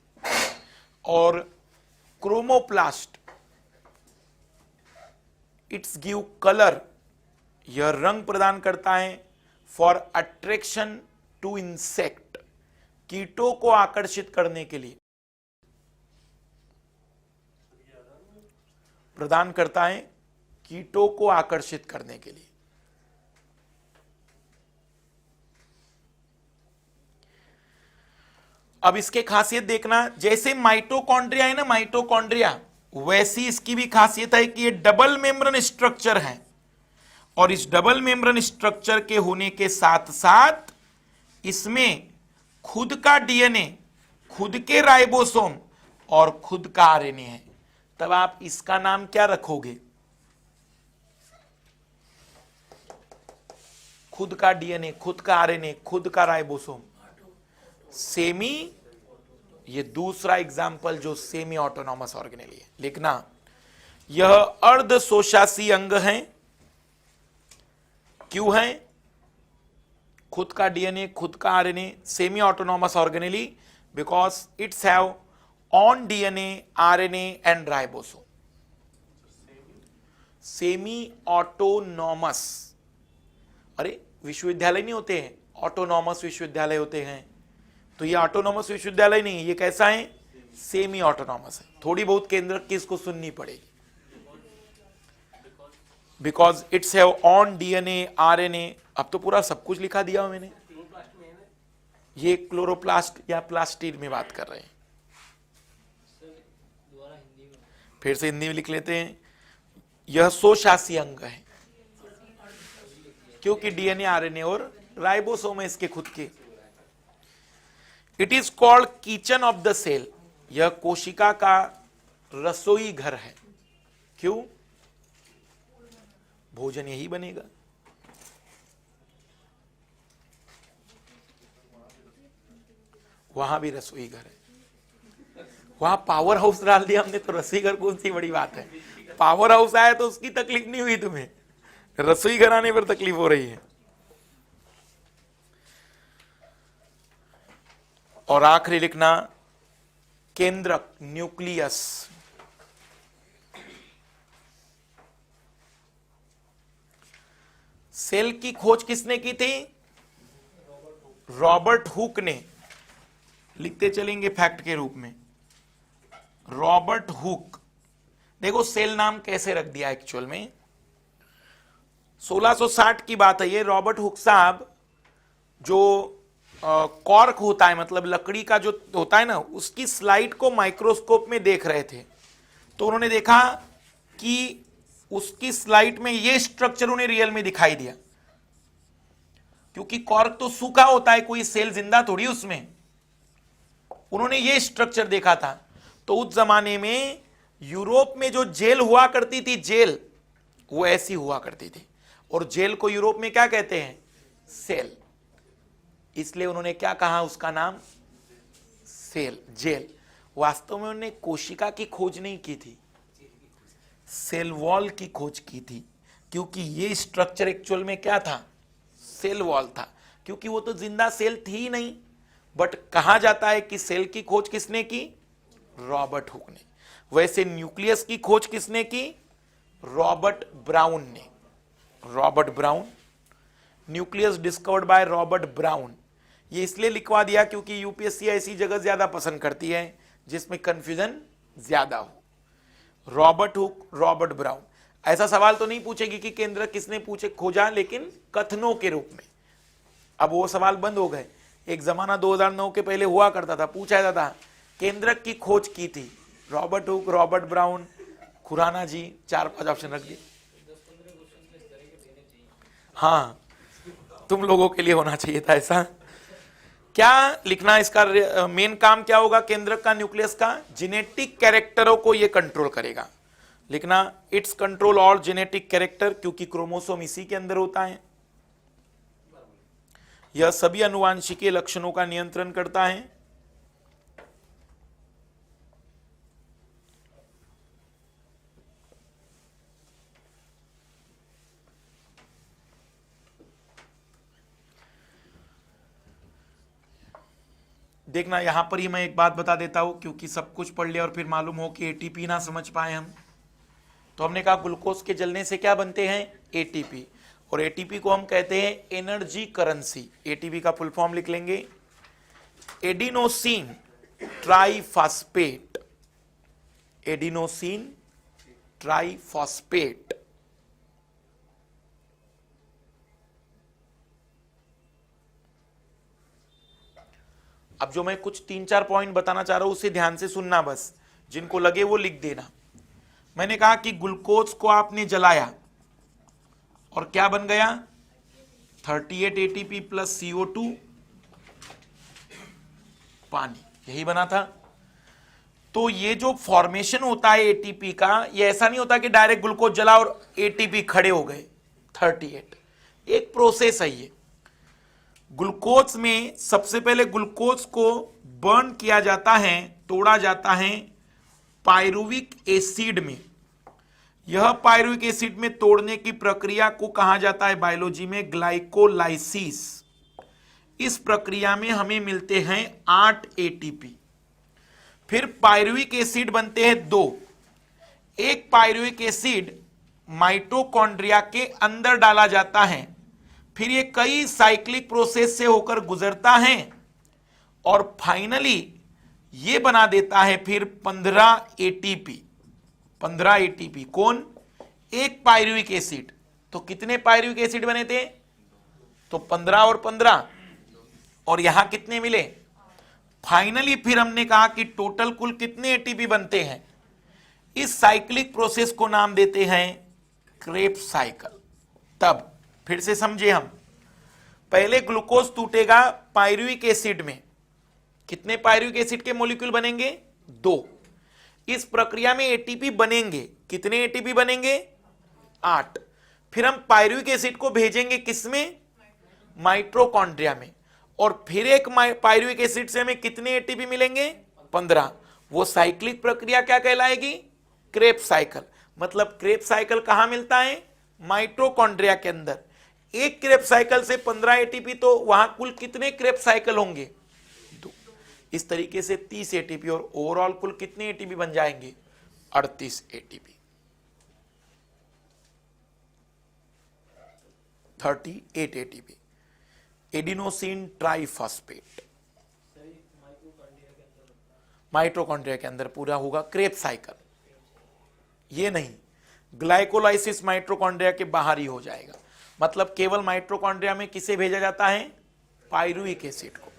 और क्रोमोप्लास्ट इट्स गिव कलर, यह रंग प्रदान करता है। फॉर अट्रैक्शन टू इंसेक्ट, कीटों को आकर्षित करने के लिए प्रदान करता है, कीटों को आकर्षित करने के लिए। अब इसके खासियत देखना, जैसे माइटोकॉन्ड्रिया है ना, माइटोकॉन्ड्रिया, वैसी इसकी भी खासियत है कि ये डबल मेम्ब्रेन स्ट्रक्चर है। और इस डबल मेम्ब्रेन स्ट्रक्चर के होने के साथ साथ इसमें खुद का डीएनए, खुद के राइबोसोम और खुद का आरएनए है। तब आप इसका नाम क्या रखोगे? खुद का डीएनए, खुद का आरएनए, खुद का राइबोसोम, सेमी। ये दूसरा एग्जाम्पल जो सेमी ऑटोनॉमस ऑर्गेनेली है। लिखना, यह अर्ध शोषाशी अंग है। क्यों है? खुद का डीएनए, खुद का RNA, semi autonomous organelle, because it's have on DNA, RNA and ribosome. Semi autonomous. अरे विश्वविद्यालय नहीं होते हैं, ऑटोनॉमस विश्वविद्यालय होते हैं, तो ये ऑटोनॉमस विश्वविद्यालय नहीं है, ये कैसा है? सेमी ऑटोनॉमस है। थोड़ी बहुत केंद्र की इसको सुननी पड़ेगी। Because it's have on DNA, RNA. अब तो पूरा सब कुछ लिखा दिया मैंने। ये क्लोरोप्लास्ट या प्लास्टिड में बात कर रहे हैं। फिर से हिंदी में लिख लेते हैं। यह शोषाशी अंग है क्योंकि डीएनए, आरएनए और राइबोसोम है इसके खुद के। It is called kitchen of the cell, यह कोशिका का रसोई घर है। क्यों? भोजन यही बनेगा। वहां भी रसोई घर है। वहां पावर हाउस डाल दिया हमने तो रसोई घर कौन सी बड़ी बात है? पावर हाउस आया तो उसकी तकलीफ नहीं हुई तुम्हें, रसोई घर आने पर तकलीफ हो रही है। और आखिरी लिखना, केंद्रक, न्यूक्लियस। सेल की खोज किसने की थी? रॉबर्ट हुक ने। लिखते चलेंगे फैक्ट के रूप में, रॉबर्ट हुक। देखो सेल नाम कैसे रख दिया एक्चुअल में। 1660 की बात है ये। रॉबर्ट हुक साहब जो कॉर्क होता है, मतलब लकड़ी का जो होता है ना, उसकी स्लाइड को माइक्रोस्कोप में देख रहे थे, तो उन्होंने देखा कि उसकी स्लाइड में ये स्ट्रक्चर उन्हें रियल में दिखाई दिया। क्योंकि कॉर्क तो सूखा होता है, कोई सेल जिंदा थोड़ी उसमें। उन्होंने ये स्ट्रक्चर देखा था, तो उस जमाने में यूरोप में जो जेल हुआ करती थी, जेल वो ऐसी हुआ करती थी, और जेल को यूरोप में क्या कहते हैं? सेल। इसलिए उन्होंने क्या कहा, उसका नाम सेल, जेल। वास्तव में उन्होंने कोशिका की खोज नहीं की थी, सेल वॉल की खोज की थी, क्योंकि ये स्ट्रक्चर एक्चुअल में क्या था? सेल वॉल था, क्योंकि वो तो जिंदा सेल थी ही नहीं। बट कहा जाता है कि सेल की खोज किसने की? रॉबर्ट हुक ने। वैसे न्यूक्लियस की खोज किसने की? रॉबर्ट ब्राउन ने। Robert brown, nucleus discovered by Robert brown. ये इसलिए लिखवा दिया क्योंकि यूपीएससी ऐसी जगह ज्यादा पसंद करती है जिसमें कंफ्यूजन ज्यादा हो। Robert Hooke, Robert brown. ऐसा सवाल तो नहीं पूछेगी कि केंद्र किसने पूछे खोजा, लेकिन कथनों के रूप में। अब वो सवाल बंद हो गए। एक जमाना 2009 के पहले हुआ करता था, पूछा जाता था केंद्रक की खोज की थी Robert Hooke, Robert Brown, Khurana ji, 4-5 option रख दिए। हाँ, तुम लोगों के लिए होना चाहिए था ऐसा। क्या लिखना, इसका मेन काम क्या होगा केंद्रक का, न्यूक्लियस का? जेनेटिक कैरेक्टरों को ये कंट्रोल करेगा। लिखना, it's control all genetic character, क्योंकि क्रोमोसोम इसी के अंदर होता है। यह सभी अनुवांशिकीय लक्षणों का नियंत्रण करता है। देखना, यहां पर ही मैं एक बात बता देता हूं, क्योंकि सब कुछ पढ़ लिया और फिर मालूम हो कि एटीपी ना समझ पाए हम। तो हमने कहा ग्लूकोज के जलने से क्या बनते हैं? एटीपी। और एटीपी को हम कहते हैं एनर्जी करेंसी। एटीपी का फुल फॉर्म लिख लेंगे, एडिनोसिन ट्राइफॉस्फेट। Adenosine triphosphate. अब जो मैं कुछ 3-4 पॉइंट बताना चाह रहा हूं उसे ध्यान से सुनना, बस जिनको लगे वो लिख देना। मैंने कहा कि ग्लूकोज को आपने जलाया और क्या बन गया? 38 एटीपी प्लस CO2, पानी, यही बना था। तो ये जो फॉर्मेशन होता है एटीपी का, ये ऐसा नहीं होता कि डायरेक्ट ग्लूकोज जला और एटीपी खड़े हो गए 38। एक प्रोसेस है ये। ग्लूकोज में सबसे पहले ग्लूकोज को बर्न किया जाता है, तोड़ा जाता है पायरुविक एसिड में। यह पायरुविक एसिड में तोड़ने की प्रक्रिया को कहा जाता है बायोलॉजी में ग्लाइकोलाइसिस। इस प्रक्रिया में हमें मिलते हैं 8 एटीपी। फिर पायरुविक एसिड बनते हैं 2। एक पायरुविक एसिड माइटोकॉन्ड्रिया के अंदर डाला जाता है, फिर ये कई साइक्लिक प्रोसेस से होकर गुजरता है और फाइनली ये बना देता है फिर 15 एटीपी। 15 एटीपी कौन? एक पायरुविक एसिड। तो कितने पायरुविक एसिड बने थे? तो 15 और 15, और यहां कितने मिले? फाइनली फिर हमने कहा कि टोटल कुल कितने एटीपी बनते हैं? इस साइक्लिक प्रोसेस को नाम देते हैं क्रेब्स साइकिल। तब फिर से समझे हम, पहले ग्लूकोज टूटेगा पायरुविक एसिड में। कितने पायरुविक एसिड के मॉलिक्यूल बनेंगे? 2। इस प्रक्रिया में एटीपी बनेंगे। कितने एटीपी बनेंगे? 8। फिर हम पायरुविक एसिड को भेजेंगे किसमें? माइटोकॉन्ड्रिया में। और फिर एक पायरुविक एसिड से हमें कितने एटीपी मिलेंगे? 15। वो साइक्लिक प्रक्रिया क्या कहलाएगी? Krebs cycle. मतलब क्रेब्स साइकिल कहां मिलता है? माइटोकॉन्ड्रिया के अंदर। एक क्रेब्स साइकिल से 15 एटीपी, तो वहां कुल कितने क्रेब्स साइकिल होंगे? 2। इस तरीके से 30 एटीपी, और ओवरऑल कुल कितने एटीपी बन जाएंगे? 38 ATP. 38 ATP. Adenosine triphosphate mitochondria के अंदर पूरा होगा क्रेब्स साइकिल। ये नहीं, ग्लाइकोलाइसिस माइटोकॉन्ड्रिया के बाहर ही हो जाएगा। मतलब केवल माइटोकॉन्ड्रिया में किसे भेजा जाता है? पायरुविक एसिड को।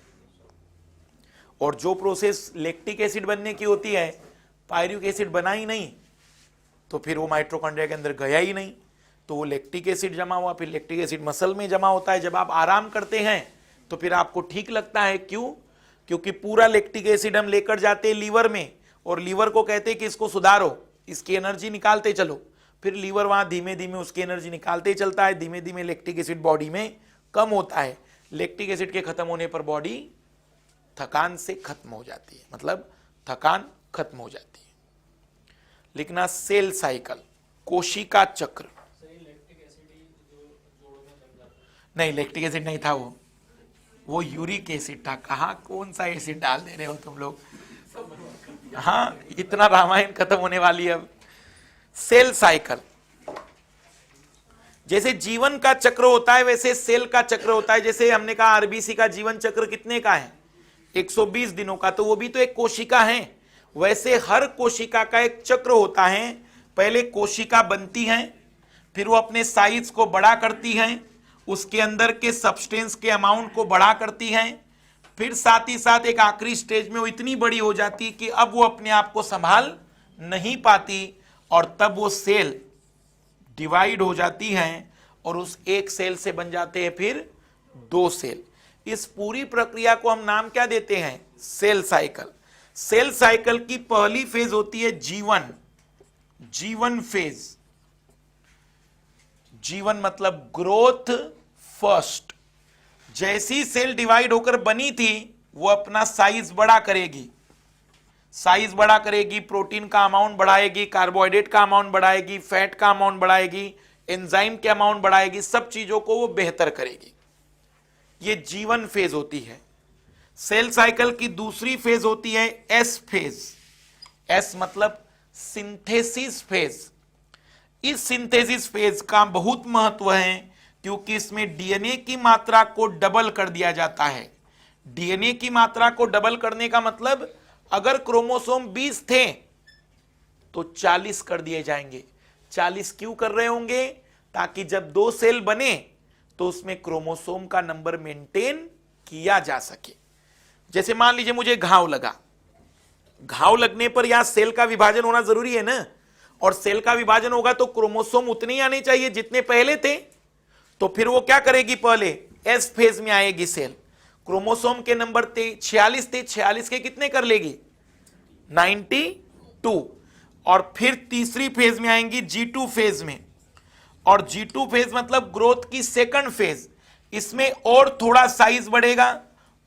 और जो प्रोसेस लैक्टिक एसिड बनने की होती है, पायरुविक एसिड बना ही नहीं, तो फिर वो माइटोकॉन्ड्रिया के अंदर गया ही नहीं, तो वो लैक्टिक एसिड जमा हुआ। फिर लैक्टिक एसिड मसल में जमा होता है। जब आप आराम करते हैं तो फिर आपको ठीक लगता है। क्यों? क्योंकि पूरा लैक्टिक एसिड हम लेकर जाते हैं लीवर में, और लीवर को कहते हैं कि इसको सुधारो, इसकी एनर्जी निकालते चलो। फिर लीवर वहां धीमे धीमे उसकी एनर्जी निकालते चलता है, धीमे धीमे लैक्टिक एसिड बॉडी में कम होता है। लैक्टिक एसिड के खत्म होने पर बॉडी थकान से खत्म हो जाती है, मतलब थकान खत्म हो जाती है। लिखना सेल साइकिल, कोशिका चक्र। नहीं, लैक्टिक एसिड नहीं था, वो यूरिक एसिड था। कहाँ कौन सा एसिड डाल दे रहे हो तुम लोग। हाँ, इतना रामायण खत्म होने वाली है अब। सेल साइकिल, जैसे जीवन का चक्र होता है वैसे सेल का चक्र होता है। जैसे हमने कहा आरबीसी का जीवन चक्र कितने का है, 120 दिनों का, तो वो भी तो एक कोशिका है। वैसे हर कोशिका का एक चक्र होता है। पहले कोशिका बनती है, फिर वो अपने साइज को बड़ा करती है, उसके अंदर के सब्सटेंस के अमाउंट को बड़ा करती है, फिर साथ ही साथ एक आखिरी स्टेज में वो इतनी बड़ी हो जाती कि अब वो अपने आप को संभाल नहीं पाती, और तब वो सेल डिवाइड हो जाती हैं और उस एक सेल से बन जाते हैं फिर 2 सेल। इस पूरी प्रक्रिया को हम नाम क्या देते हैं, सेल साइकिल। सेल साइकिल की पहली फेज होती है जीवन, जीवन फेज। जीवन मतलब ग्रोथ फर्स्ट। जैसी सेल डिवाइड होकर बनी थी वो अपना साइज बड़ा करेगी, साइज बड़ा करेगी, प्रोटीन का अमाउंट बढ़ाएगी, कार्बोहाइड्रेट का अमाउंट बढ़ाएगी, फैट का अमाउंट बढ़ाएगी, एंजाइम के अमाउंट बढ़ाएगी, सब चीजों को वो बेहतर करेगी। ये जीवन फेज होती है। सेल साइकिल की दूसरी फेज होती है एस फेज। एस मतलब सिंथेसिस फेज। इस सिंथेसिस फेज का बहुत महत्व है, क्योंकि इसमें डीएनए की मात्रा को डबल कर दिया जाता है। डीएनए की मात्रा को डबल करने का मतलब, अगर क्रोमोसोम 20 थे तो 40 कर दिए जाएंगे। 40 क्यों कर रहे होंगे, ताकि जब 2 सेल बने तो उसमें क्रोमोसोम का नंबर मेंटेन किया जा सके। जैसे मान लीजिए मुझे घाव लगा, घाव लगने पर यहां सेल का विभाजन होना जरूरी है ना, और सेल का विभाजन होगा तो क्रोमोसोम उतने ही आने चाहिए जितने पहले थे। तो फिर वो क्या करेगी, पहले एस फेज में आएगी सेल, क्रोमोसोम के नंबर 46 थे, 46 के कितने कर लेगी, 92, और फिर तीसरी फेज में आएंगी G2 फेज में। और G2 फेज मतलब ग्रोथ की सेकंड फेज। इसमें और थोड़ा साइज बढ़ेगा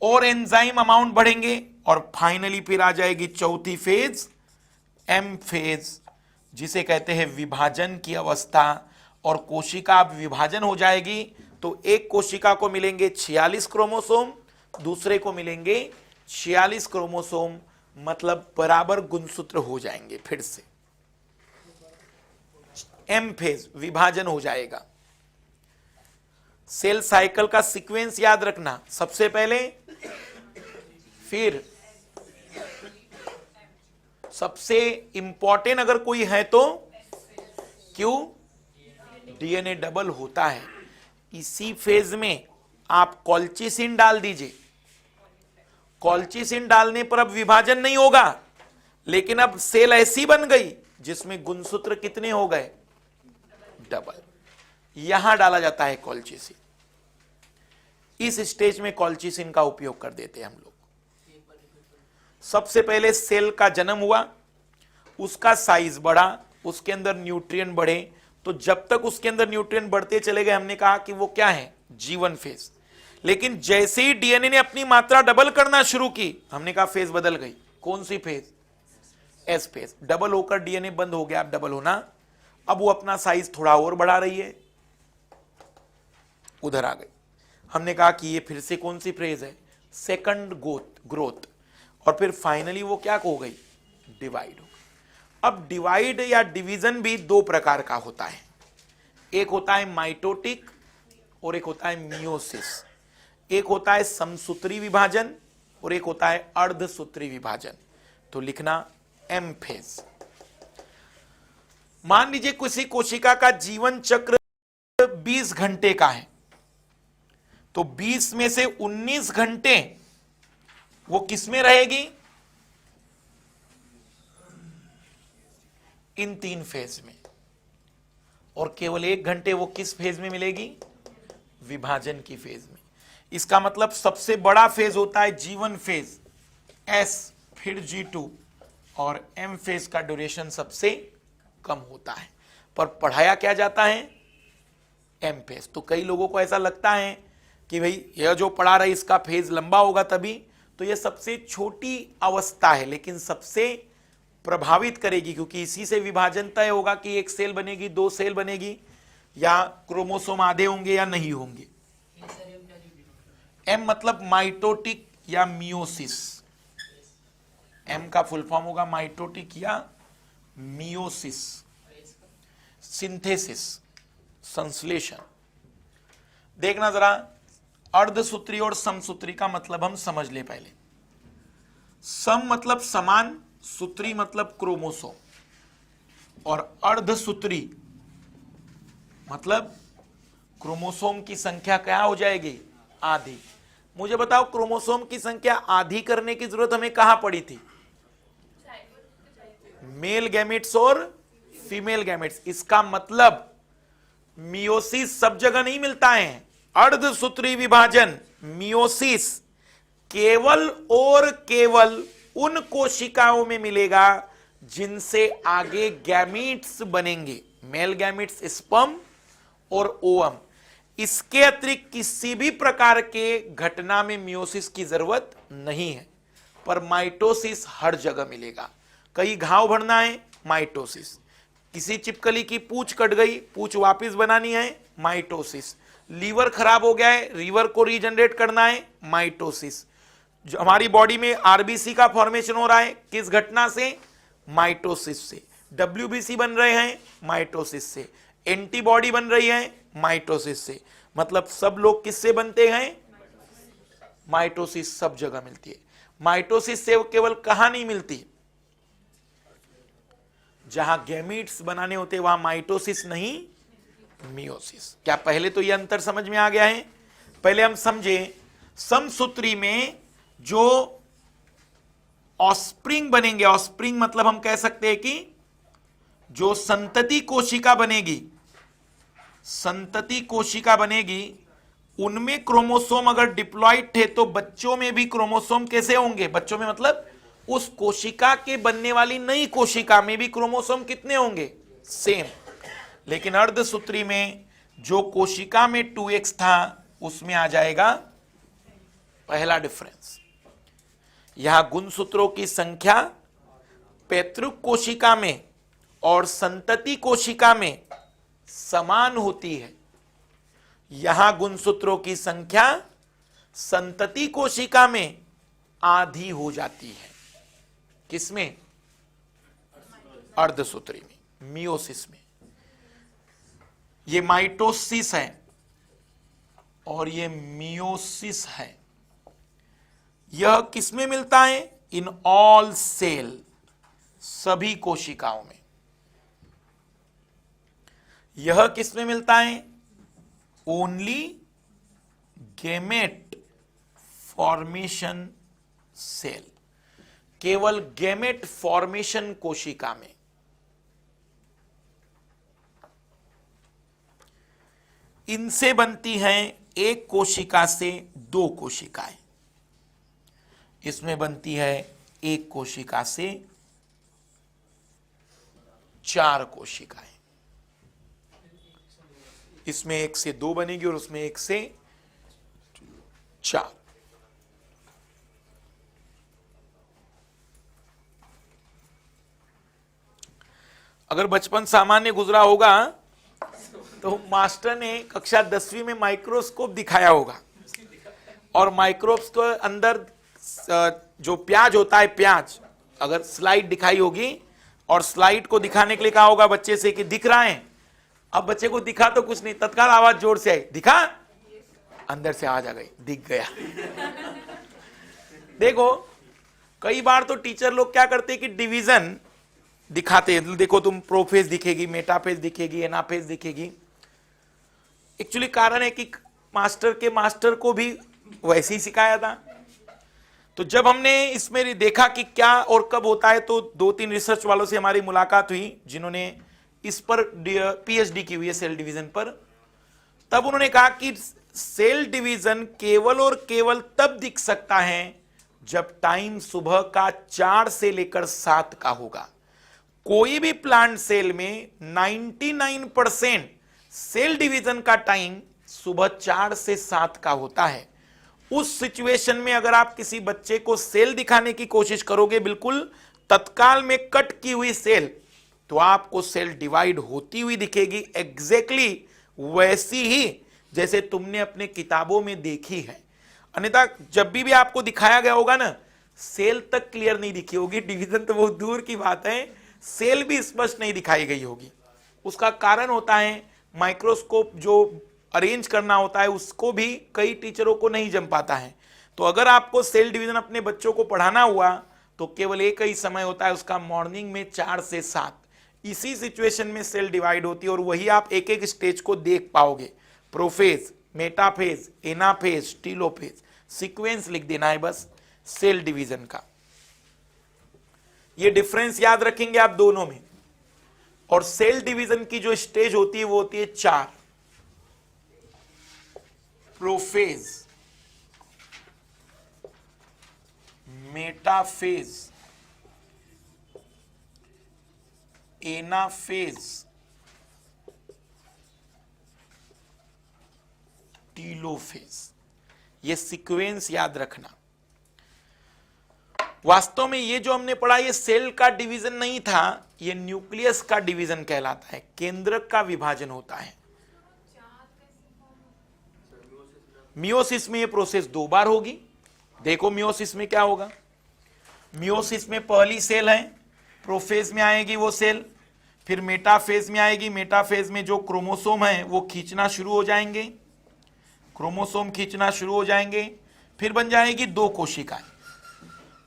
और एंजाइम अमाउंट बढ़ेंगे, और फाइनली फिर आ जाएगी चौथी फेज M फेज, जिसे कहते हैं विभाजन की अवस्था। और कोशिका अब विभाजन हो जाएगी तो एक कोशिका को मिलेंगे 46 क्रोमोसोम, दूसरे को मिलेंगे 46 क्रोमोसोम, मतलब बराबर गुणसूत्र हो जाएंगे। फिर से एम फेज, विभाजन हो जाएगा। सेल साइकिल का सीक्वेंस याद रखना, सबसे पहले, फिर सबसे इंपॉर्टेंट अगर कोई है तो क्यों, डीएनए डबल होता है। इसी फेज में आप कॉल्चिसिन डाल दीजिए। कॉल्चिसिन डालने पर अब विभाजन नहीं होगा, लेकिन अब सेल ऐसी बन गई जिसमें गुणसूत्र कितने हो गए, डबल। यहां डाला जाता है कॉल्चिसिन। इस स्टेज में कॉल्चिसिन का उपयोग कर देते हैं हम लोग। सबसे पहले सेल का जन्म हुआ, उसका साइज बढ़ा, उसके अंदर न्यूट्रिएंट बढ़े। तो जब तक उसके अंदर न्यूट्रिएंट बढ़ते चले गए, हमने कहा कि वो क्या है, जीवन फेज। लेकिन जैसे ही डीएनए ने अपनी मात्रा डबल करना शुरू की, हमने कहा फेज बदल गई। कौन सी फेज, एस फेज। डबल होकर डीएनए बंद हो गया अब डबल होना, अब वो अपना साइज थोड़ा और बढ़ा रही है, उधर आ गई। हमने कहा कि ये फिर से कौन सी फेज है, सेकंड ग्रोथ। और फिर फाइनली वो क्या हो गई, डिवाइड हो गई। अब डिवाइड या डिवीजन भी 2 प्रकार का होता है, एक होता है माइटोटिक और एक होता है मियोसिस। एक होता है समसूत्री विभाजन और एक होता है अर्धसूत्री विभाजन। तो लिखना एम फेज। मान लीजिए किसी कोशिका का जीवन चक्र 20 घंटे का है, तो 20 में से 19 घंटे वो किस में रहेगी, इन 3 फेज में, और केवल 1 घंटे वो किस फेज में मिलेगी, विभाजन की फेज में। इसका मतलब सबसे बड़ा फेज होता है जीवन फेज, एस, फिर G2, और एम फेज का ड्यूरेशन सबसे कम होता है, पर पढ़ाया क्या जाता है, एम फेज। तो कई लोगों को ऐसा लगता है कि भाई यह जो पढ़ा रहा है इसका फेज लंबा होगा तभी, तो यह सबसे छोटी अवस्था है लेकिन सबसे प्रभावित करेगी, क्योंकि इसी से विभाजन तय होगा कि एक सेल बनेगी, दो सेल बनेगी, या क्रोमोसोम आधे होंगे या नहीं होंगे। एम मतलब माइटोटिक या मियोसिस, एम का फुल फॉर्म होगा माइटोटिक या मियोसिस, सिंथेसिस, संश्लेषण। देखना जरा, अर्धसूत्री और समसूत्री का मतलब हम समझ ले पहले। सम मतलब समान, सूत्री मतलब क्रोमोसोम, और अर्धसूत्री मतलब क्रोमोसोम की संख्या क्या हो जाएगी, आधी। मुझे बताओ क्रोमोसोम की संख्या आधी करने की जरूरत हमें कहां पड़ी थी, मेल गैमेट्स और फीमेल गैमेट्स। इसका मतलब मियोसिस सब जगह नहीं मिलता है, अर्धसूत्री विभाजन मियोसिस केवल और केवल उन कोशिकाओं में मिलेगा जिनसे आगे गैमीट्स बनेंगे, मेल गैमीट्स स्पर्म और ओवम। इसके अतिरिक्त किसी भी प्रकार के घटना में मियोसिस की जरूरत नहीं है, पर माइटोसिस हर जगह मिलेगा। कहीं घाव भरना है, माइटोसिस। किसी चिपकली की पूंछ कट गई, पूंछ वापस बनानी है, माइटोसिस। लीवर खराब हो गया है, लीवर को रीजनरेट करना है, माइटोसिस। जो हमारी बॉडी में आरबीसी का फॉर्मेशन हो रहा है, किस घटना से, माइटोसिस से। डब्ल्यूबीसी बन रहे हैं, माइटोसिस से। एंटीबॉडी बन रही है, माइटोसिस से। मतलब सब लोग किससे बनते हैं, माइटोसिस सब जगह मिलती है। माइटोसिस से केवल कहां नहीं मिलती, जहां गैमीट्स बनाने होते हैं वहां माइटोसिस नहीं, मियोसिस। क्या पहले तो यह अंतर समझ में आ गया है? पहले हम समझे, समसूत्री में जो ऑस्प्रिंग बनेंगे, ऑस्प्रिंग मतलब हम कह सकते हैं कि जो संतति कोशिका बनेगी, संतति कोशिका बनेगी, उनमें क्रोमोसोम अगर डिप्लॉइड थे तो बच्चों में भी क्रोमोसोम कैसे होंगे, बच्चों में मतलब उस कोशिका के बनने वाली नई कोशिका में भी क्रोमोसोम कितने होंगे, सेम। लेकिन अर्धसूत्री में जो कोशिका में 2x था उसमें आ जाएगा पहला डिफरेंस। यहां गुणसूत्रों की संख्या पैतृक कोशिका में और संतति कोशिका में समान होती है। यहां गुणसूत्रों की संख्या संतति कोशिका में आधी हो जाती है। किसमें, अर्धसूत्री में, मियोसिस में। ये माइटोसिस है और ये मियोसिस है। यह किसमें मिलता है, इन ऑल सेल, सभी कोशिकाओं में। यह किसमें मिलता है, ओनली गैमेट फॉर्मेशन सेल, केवल गैमेट फॉर्मेशन कोशिका में। इनसे बनती हैं एक कोशिका से दो कोशिकाएं, इसमें बनती है एक कोशिका से 4 कोशिकाएं। इसमें 1 से 2 बनेगी और उसमें 1 से 4। अगर बचपन सामान्य गुजरा होगा तो मास्टर ने कक्षा 10वीं में माइक्रोस्कोप दिखाया होगा, और माइक्रोस्कोप के अंदर जो प्याज होता है, प्याज अगर स्लाइड दिखाई होगी और स्लाइड को दिखाने के लिए कहा होगा बच्चे से कि दिख रहा है। अब बच्चे को दिखा तो कुछ नहीं, तत्काल आवाज जोर से आई, दिखा, अंदर से आवाज आ गई, दिख गया। देखो कई बार तो टीचर लोग क्या करते हैं कि डिवीजन दिखाते हैं, देखो तुम प्रोफेज दिखेगी, मेटाफेज दिखेगी, एनाफेज दिखेगी। एक्चुअली कारण है कि मास्टर को भी वैसे ही सिखाया था। तो जब हमने इसमें देखा कि क्या और कब होता है, तो 2-3 रिसर्च वालों से हमारी मुलाकात हुई जिन्होंने इस पर पीएचडी की हुई है, सेल डिवीजन पर। तब उन्होंने कहा कि सेल डिवीजन केवल और केवल तब दिख सकता है जब टाइम सुबह का 4 से लेकर 7 का होगा। कोई भी प्लांट सेल में 99% सेल डिवीजन का टाइम सुबह 4 से 7 का होता है। उस सिचुएशन में अगर आप किसी बच्चे को सेल दिखाने की कोशिश करोगे, बिल्कुल तत्काल में कट की हुई सेल, तो आपको सेल डिवाइड होती हुई दिखेगी, एग्जैक्टली वैसी ही जैसे तुमने अपने किताबों में देखी है। अन्यथा जब भी आपको दिखाया गया होगा ना, सेल तक क्लियर नहीं दिखी होगी, डिवीजन तो बहुत दूर की बात है, सेल भी स्पष्ट नहीं दिखाई गई होगी। उसका कारण होता है माइक्रोस्कोप जो अरेंज करना होता है उसको भी कई टीचरों को नहीं जम पाता है। तो अगर आपको सेल डिवीजन अपने बच्चों को पढ़ाना हुआ तो केवल एक ही समय होता है उसका, मॉर्निंग में 4 से 7। इसी सिचुएशन में सेल डिवाइड होती है और वही आप एक एक स्टेज को देख पाओगे। Prophase, metaphase, anaphase, telophase, sequence लिख देना है बस सेल डिवीजन का। ये डिफरेंस याद रखेंगे आप दोनों में। और सेल डिवीजन की जो स्टेज होती है वो होती है 4, प्रोफेज, मेटाफेज, एनाफेज, टीलोफेज। ये सीक्वेंस याद रखना। वास्तव में ये जो हमने पढ़ा ये सेल का डिवीजन नहीं था, ये न्यूक्लियस का डिवीजन कहलाता है, केंद्रक का विभाजन होता है। मियोसिस में ये प्रोसेस 2 बार होगी। देखो मियोसिस में क्या होगा, मियोसिस में पहली सेल है, प्रोफेज में आएगी वो सेल, फिर मेटाफेज में आएगी। मेटाफेज में जो क्रोमोसोम है वो खींचना शुरू हो जाएंगे, क्रोमोसोम खींचना शुरू हो जाएंगे, फिर बन जाएगी 2 कोशिकाएं।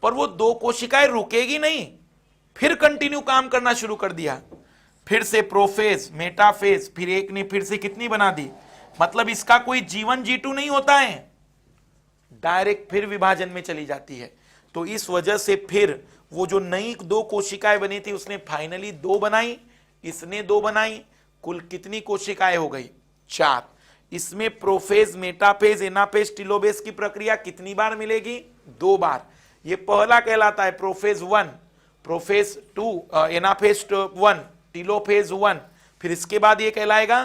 पर वो 2 कोशिकाएं रुकेगी नहीं, फिर कंटिन्यू काम करना शुरू कर दिया, फिर से प्रोफेज, मेटाफेज, फिर एक ने फिर से कितनी बना दी। मतलब इसका कोई जीवन जीटू नहीं होता है, डायरेक्ट फिर विभाजन में चली जाती है। तो इस वजह से फिर वो जो नई 2 कोशिकाएं बनी थी उसने फाइनली 2 बनाई, इसने 2 बनाई, कुल कितनी कोशिकाएं हो गई 4। इसमें प्रोफेज, मेटाफेज, एनाफेज, टीलोफेज की प्रक्रिया कितनी बार मिलेगी 2 बार। ये पहला कहलाता है प्रोफेज 1, प्रोफेज 2, एनाफेज 1, टीलोफेज 1। फिर इसके बाद ये कहलाएगा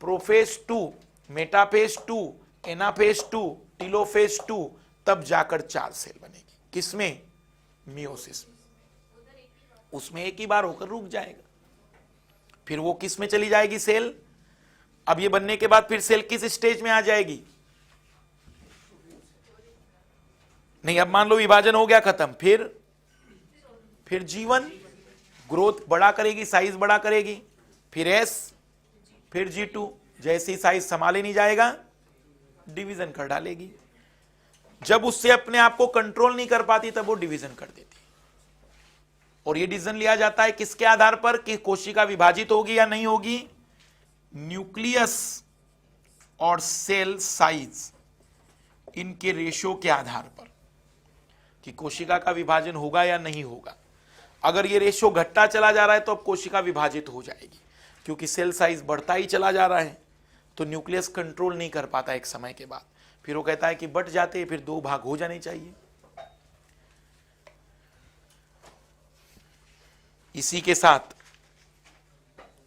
प्रोफेज 2, मेटाफेज 2, एनाफेज 2, टीलोफेज 2, तब जाकर 4 सेल बनेगी। किसमें, मियोसिस में। उसमें एक ही बार होकर रुक जाएगा, फिर वो किस में चली जाएगी सेल। अब ये बनने के बाद फिर सेल किस स्टेज में आ जाएगी, नहीं अब मान लो विभाजन हो गया खत्म, फिर जीवन, ग्रोथ बड़ा करेगी, साइज बड़ा करेगी, फिर एस, फिर G2, जैसी साइज संभाले नहीं जाएगा डिवीजन कर डालेगी। जब उससे अपने आप को कंट्रोल नहीं कर पाती तब वो डिवीजन कर देती। और ये डिसीजन लिया जाता है किसके आधार पर कि कोशिका विभाजित होगी या नहीं होगी, न्यूक्लियस और सेल साइज, इनके रेशो के आधार पर कि कोशिका का विभाजन होगा या नहीं होगा। अगर ये रेशो घटता चला जा रहा है तो अब कोशिका विभाजित हो जाएगी, क्योंकि सेल साइज बढ़ता ही चला जा रहा है। तो न्यूक्लियस कंट्रोल नहीं कर पाता एक समय के बाद, फिर वो कहता है कि बट जाते हैं, फिर 2 भाग हो जाने चाहिए। इसी के साथ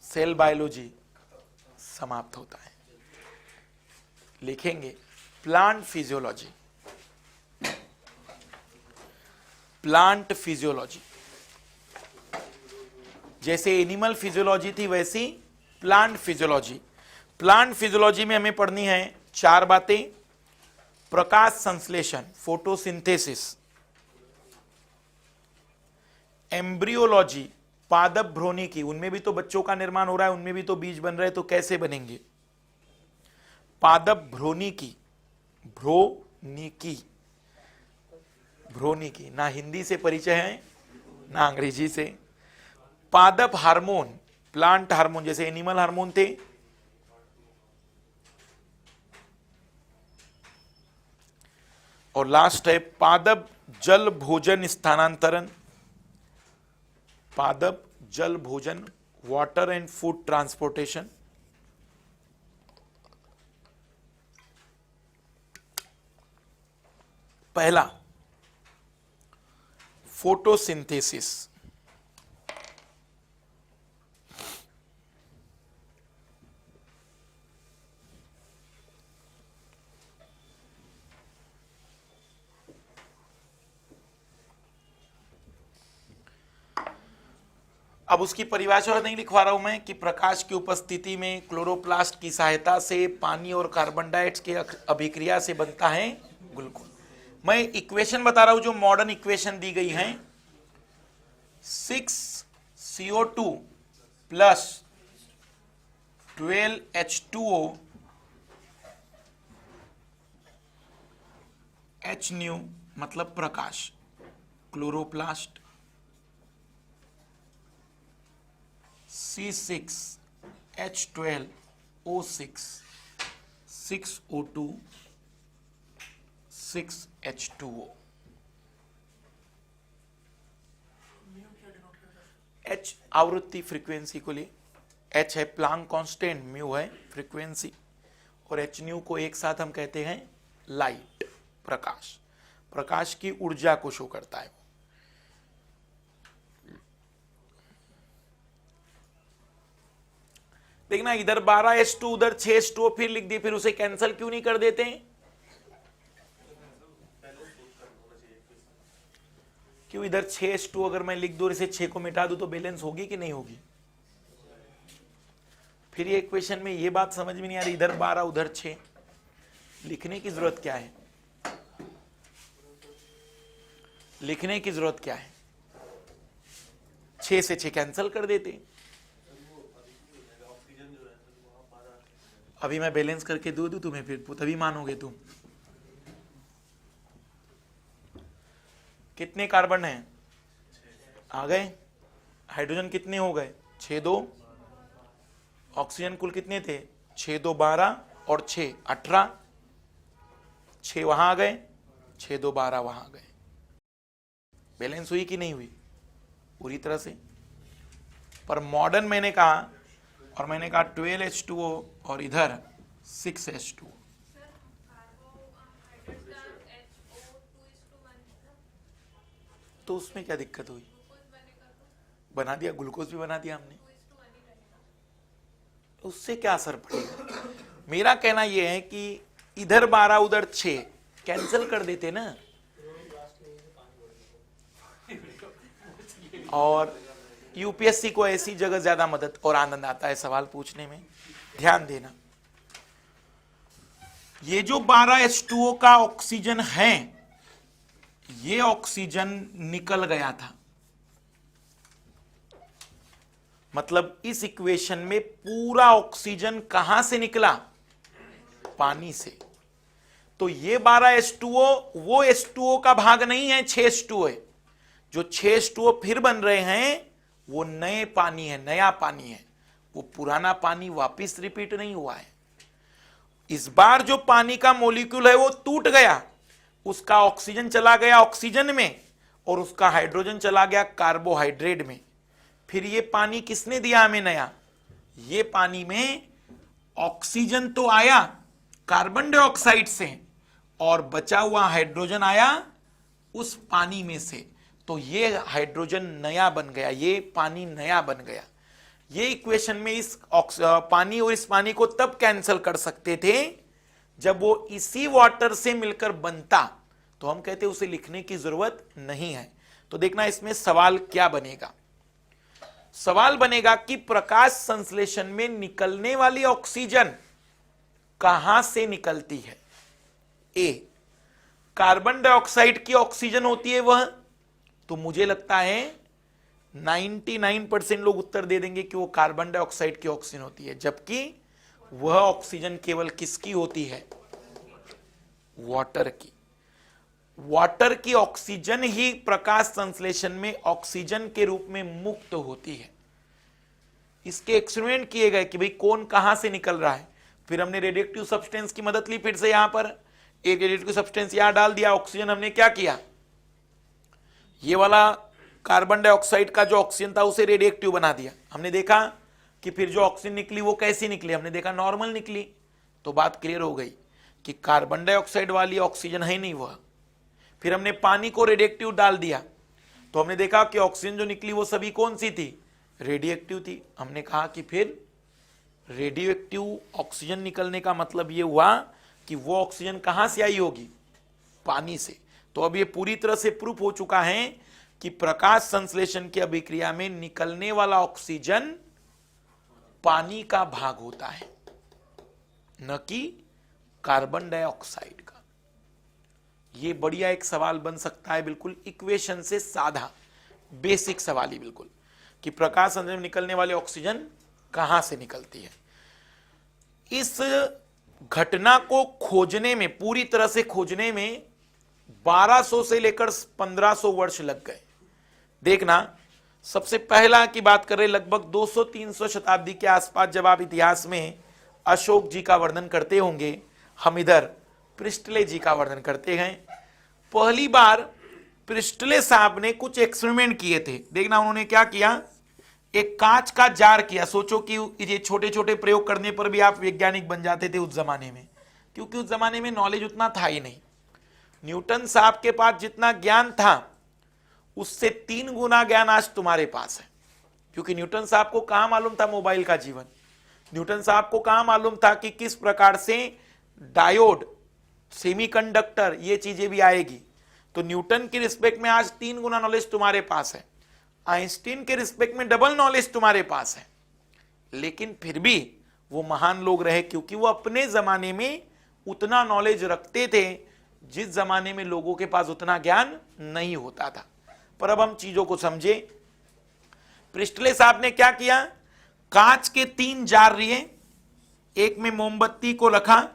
सेल बायोलॉजी समाप्त होता है। लिखेंगे प्लांट फिजियोलॉजी, प्लांट फिजियोलॉजी। जैसे एनिमल फिजियोलॉजी थी वैसी प्लांट फिजियोलॉजी। प्लांट फिजियोलॉजी में हमें पढ़नी है 4 बातें। प्रकाश संश्लेषण, फोटोसिंथेसिस, एम्ब्रियोलॉजी, पादप भ्रूणिकी, उनमें भी तो बच्चों का निर्माण हो रहा है, उनमें भी तो बीज बन रहे हैं, तो कैसे बनेंगे। पादप भ्रूणिकी, भ्रूणिकी ना हिंदी से परिचय है ना अंग्रेजी से। पादप हार्मोन, प्लांट हार्मोन, जैसे एनिमल हार्मोन थे। और लास्ट है पादप जल भोजन स्थानांतरण, पादप जल भोजन, वाटर एंड फूड ट्रांसपोर्टेशन। पहला, फोटोसिंथेसिस। अब उसकी परिभाषा नहीं लिखवा रहा हूं मैं कि प्रकाश की उपस्थिति में क्लोरोप्लास्ट की सहायता से पानी और कार्बन डाइऑक्साइड के अभिक्रिया से बनता है ग्लूकोज। मैं इक्वेशन बता रहा हूं जो मॉडर्न इक्वेशन दी गई है। 6CO2 plus 12H2O H nu मतलब प्रकाश, chloroplast C6H12O6 6O2 6H2O। H आवृत्ति फ्रीक्वेंसी को लिए, H है प्लांक कांस्टेंट, म्यू है फ्रीक्वेंसी, और H न्यू को एक साथ हम कहते हैं लाइट, प्रकाश। प्रकाश की ऊर्जा को शो करता है। देखना इधर 12H2 उधर 6H2O फिर लिख दिए, फिर उसे कैंसिल क्यों नहीं कर देते हैं? क्यों इधर 6H2 अगर मैं लिख दूं इसे 6 को मिटा दूं तो बैलेंस होगी कि नहीं होगी? फिर ये इक्वेशन में ये बात समझ में नहीं आ रही, इधर 12 उधर 6 लिखने की जरूरत क्या है? लिखने की जरूरत क्या है? 6 से 6 कैंसिल कर देते। अभी मैं बैलेंस करके दे दूं तुम्हें, फिर तभी मानोगे तुम। कितने कार्बन हैं? आ गए। हाइड्रोजन कितने हो गए? 6 2। ऑक्सीजन कुल कितने थे? 6 2 12 और 6 18। 6 वहां आ गए, 6 2 12 वहां आ गए। बैलेंस हुई कि नहीं हुई? पूरी तरह से। पर मॉडर्न मैंने कहा, और मैंने कहा 12H2O और इधर 6H2O। तो उसमें क्या दिक्कत हुई? बना दिया, ग्लूकोज भी बना दिया हमने, उससे क्या असर पड़ेगा? मेरा कहना यह है कि इधर 12 उधर 6 कैंसिल कर देते ना, और यूपीएससी को ऐसी जगह ज्यादा मदद और आनंद आता है सवाल पूछने में। ध्यान देना, ये जो 12H2O का ऑक्सीजन है, ये ऑक्सीजन निकल गया था। मतलब इस इक्वेशन में पूरा ऑक्सीजन कहां से निकला? पानी से। तो ये 12H2O वो H2O का भाग नहीं है, 6H2O है। जो 6H2O फिर बन रहे हैं वो नए पानी है, नया पानी है। वो पुराना पानी वापस रिपीट नहीं हुआ है। इस बार जो पानी का मॉलिक्यूल है वो टूट गया, उसका ऑक्सीजन चला गया ऑक्सीजन में और उसका हाइड्रोजन चला गया कार्बोहाइड्रेट में। फिर ये पानी किसने दिया हमें नया? ये पानी में ऑक्सीजन तो आया कार्बन डाइऑक्साइड से और बचा हुआ हाइड्रोजन आया उस पानी में से। तो ये हाइड्रोजन नया बन गया, ये पानी नया बन गया। ये इक्वेशन में इस पानी और इस पानी को तब कैंसिल कर सकते थे जब वो इसी वाटर से मिलकर बनता, तो हम कहते उसे लिखने की जरूरत नहीं है। तो देखना इसमें सवाल क्या बनेगा। सवाल बनेगा कि प्रकाश संश्लेषण में निकलने वाली ऑक्सीजन कहां से निकलती है? ए, कार्बन डाइऑक्साइड की ऑक्सीजन होती है वह, तो मुझे लगता है 99% लोग उत्तर दे देंगे कि वो कार्बन डाइऑक्साइड की ऑक्सीजन होती है, जबकि वह ऑक्सीजन केवल किसकी होती है? वाटर की। वाटर की ऑक्सीजन ही प्रकाश संश्लेषण में ऑक्सीजन के रूप में मुक्त होती है। इसके एक्सपेरिमेंट किए गए कि भाई कौन कहां से निकल रहा है। फिर हमने रेडियोएक्टिव सब्सटेंस की मदद ली, फिर से यहां पर एक रेडियोएक्टिव सब्सटेंस यहां डाल दिया, ऑक्सीजन हमने क्या किया, ये वाला कार्बन डाइऑक्साइड का जो ऑक्सीजन था उसे रेडियोएक्टिव बना दिया। हमने देखा कि फिर जो ऑक्सीजन निकली वो कैसी निकली, हमने देखा नॉर्मल निकली। तो बात क्लियर हो गई कि कार्बन डाइऑक्साइड वाली ऑक्सीजन है नहीं वह। फिर हमने पानी को रेडियोएक्टिव डाल दिया, तो हमने देखा कि ऑक्सीजन जो निकली वो सभी कौन सी थी, रेडियो एक्टिव थी। हमने कहा कि फिर रेडियो एक्टिव ऑक्सीजन निकलने का मतलब ये हुआ कि वो ऑक्सीजन कहां से आई होगी, पानी से। तो अब ये पूरी तरह से प्रूफ हो चुका है कि प्रकाश संश्लेषण की अभिक्रिया में निकलने वाला ऑक्सीजन पानी का भाग होता है, न कि कार्बन डाइऑक्साइड का। ये बढ़िया एक सवाल बन सकता है, बिल्कुल इक्वेशन से साधा बेसिक सवाल ही बिल्कुल, कि प्रकाश संश्लेषण में निकलने वाली ऑक्सीजन कहां से निकलती है। इस घटना को खोजने में, पूरी तरह से खोजने में 1200 से लेकर 1500 वर्ष लग गए। देखना, सबसे पहला की बात करें, लगभग 200-300 शताब्दी के आसपास जब आप इतिहास में अशोक जी का वर्णन करते होंगे, हम इधर प्रिस्टले जी का वर्णन करते हैं। पहली बार प्रिस्टले साहब ने कुछ एक्सपेरिमेंट किए थे। देखना उन्होंने क्या किया, एक कांच का जार किया। सोचो कि ये छोटे छोटे प्रयोग करने पर भी आप वैज्ञानिक बन जाते थे उस जमाने में, क्योंकि उस जमाने में नॉलेज उतना था ही नहीं। न्यूटन साहब के पास जितना ज्ञान था उससे 3 गुना ज्ञान आज तुम्हारे पास है, क्योंकि न्यूटन साहब को कहां मालूम था मोबाइल का जीवन, न्यूटन साहब को कहां मालूम था कि किस प्रकार से डायोड, सेमीकंडक्टर, ये चीजें भी आएगी। तो न्यूटन के रिस्पेक्ट में आज 3 गुना नॉलेज तुम्हारे पास है, आइंस्टीन के रिस्पेक्ट में डबल नॉलेज तुम्हारे पास है। लेकिन फिर भी वो महान लोग रहे, क्योंकि वो अपने जमाने में उतना नॉलेज रखते थे जिस जमाने में लोगों के पास उतना ज्ञान नहीं होता था। पर अब हम चीजों को समझे। प्रिस्टले साहब ने क्या किया, कांच के 3 जार लिए, एक में मोमबत्ती को रखा,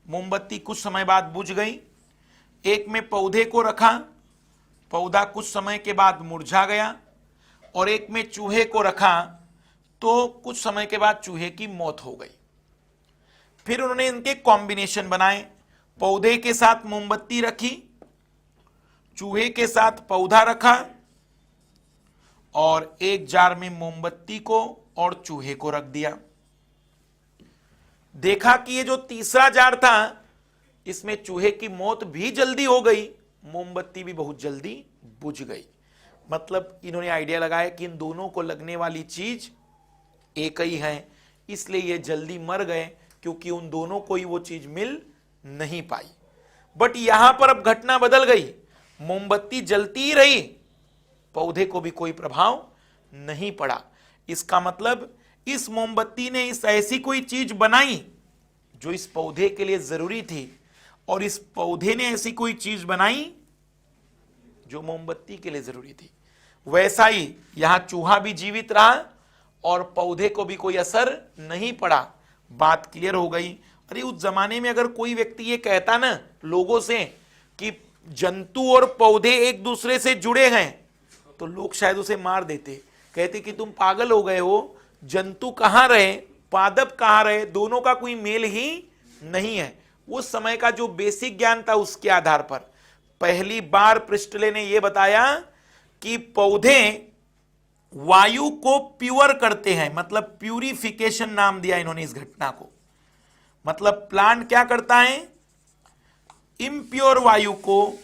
मोमबत्ती कुछ समय बाद बुझ गई। एक में पौधे को रखा, पौधा कुछ समय के बाद मुरझा गया। और एक में चूहे को रखा, तो कुछ समय के बाद चूहे की मौत हो गई। फिर उन्होंने इनके कॉम्बिनेशन बनाए, पौधे के साथ मोमबत्ती रखी, चूहे के साथ पौधा रखा, और एक जार में मोमबत्ती को और चूहे को रख दिया। देखा कि ये जो तीसरा जार था, इसमें चूहे की मौत भी जल्दी हो गई, मोमबत्ती भी बहुत जल्दी बुझ गई। मतलब इन्होंने आइडिया लगाया कि इन दोनों को लगने वाली चीज एक ही है, इसलिए ये जल्दी मर गए, क्योंकि उन दोनों को ही वो चीज मिल नहीं पाई। बट यहां पर अब घटना बदल गई, मोमबत्ती जलती ही रही, पौधे को भी कोई प्रभाव नहीं पड़ा। इसका मतलब इस मोमबत्ती ने इस ऐसी कोई चीज बनाई जो इस पौधे के लिए जरूरी थी, और इस पौधे ने ऐसी कोई चीज बनाई जो मोमबत्ती के लिए जरूरी थी। वैसा ही यहां चूहा भी जीवित रहा और पौधे को भी कोई असर नहीं पड़ा। बात क्लियर हो गई। अरे उस जमाने में अगर कोई व्यक्ति ये कहता ना लोगों से कि जंतु और पौधे एक दूसरे से जुड़े हैं, तो लोग शायद उसे मार देते, कहते कि तुम पागल हो गए हो, जंतु कहां रहे, पादप कहां रहे, दोनों का कोई मेल ही नहीं है। उस समय का जो बेसिक ज्ञान था उसके आधार पर पहली बार प्रिस्टले ने यह बताया कि पौधे वायु को प्योर करते हैं, मतलब प्यूरिफिकेशन नाम दिया इन्होंने इस घटना को। मतलब प्लांट क्या करता है, इम्प्योर वायु को,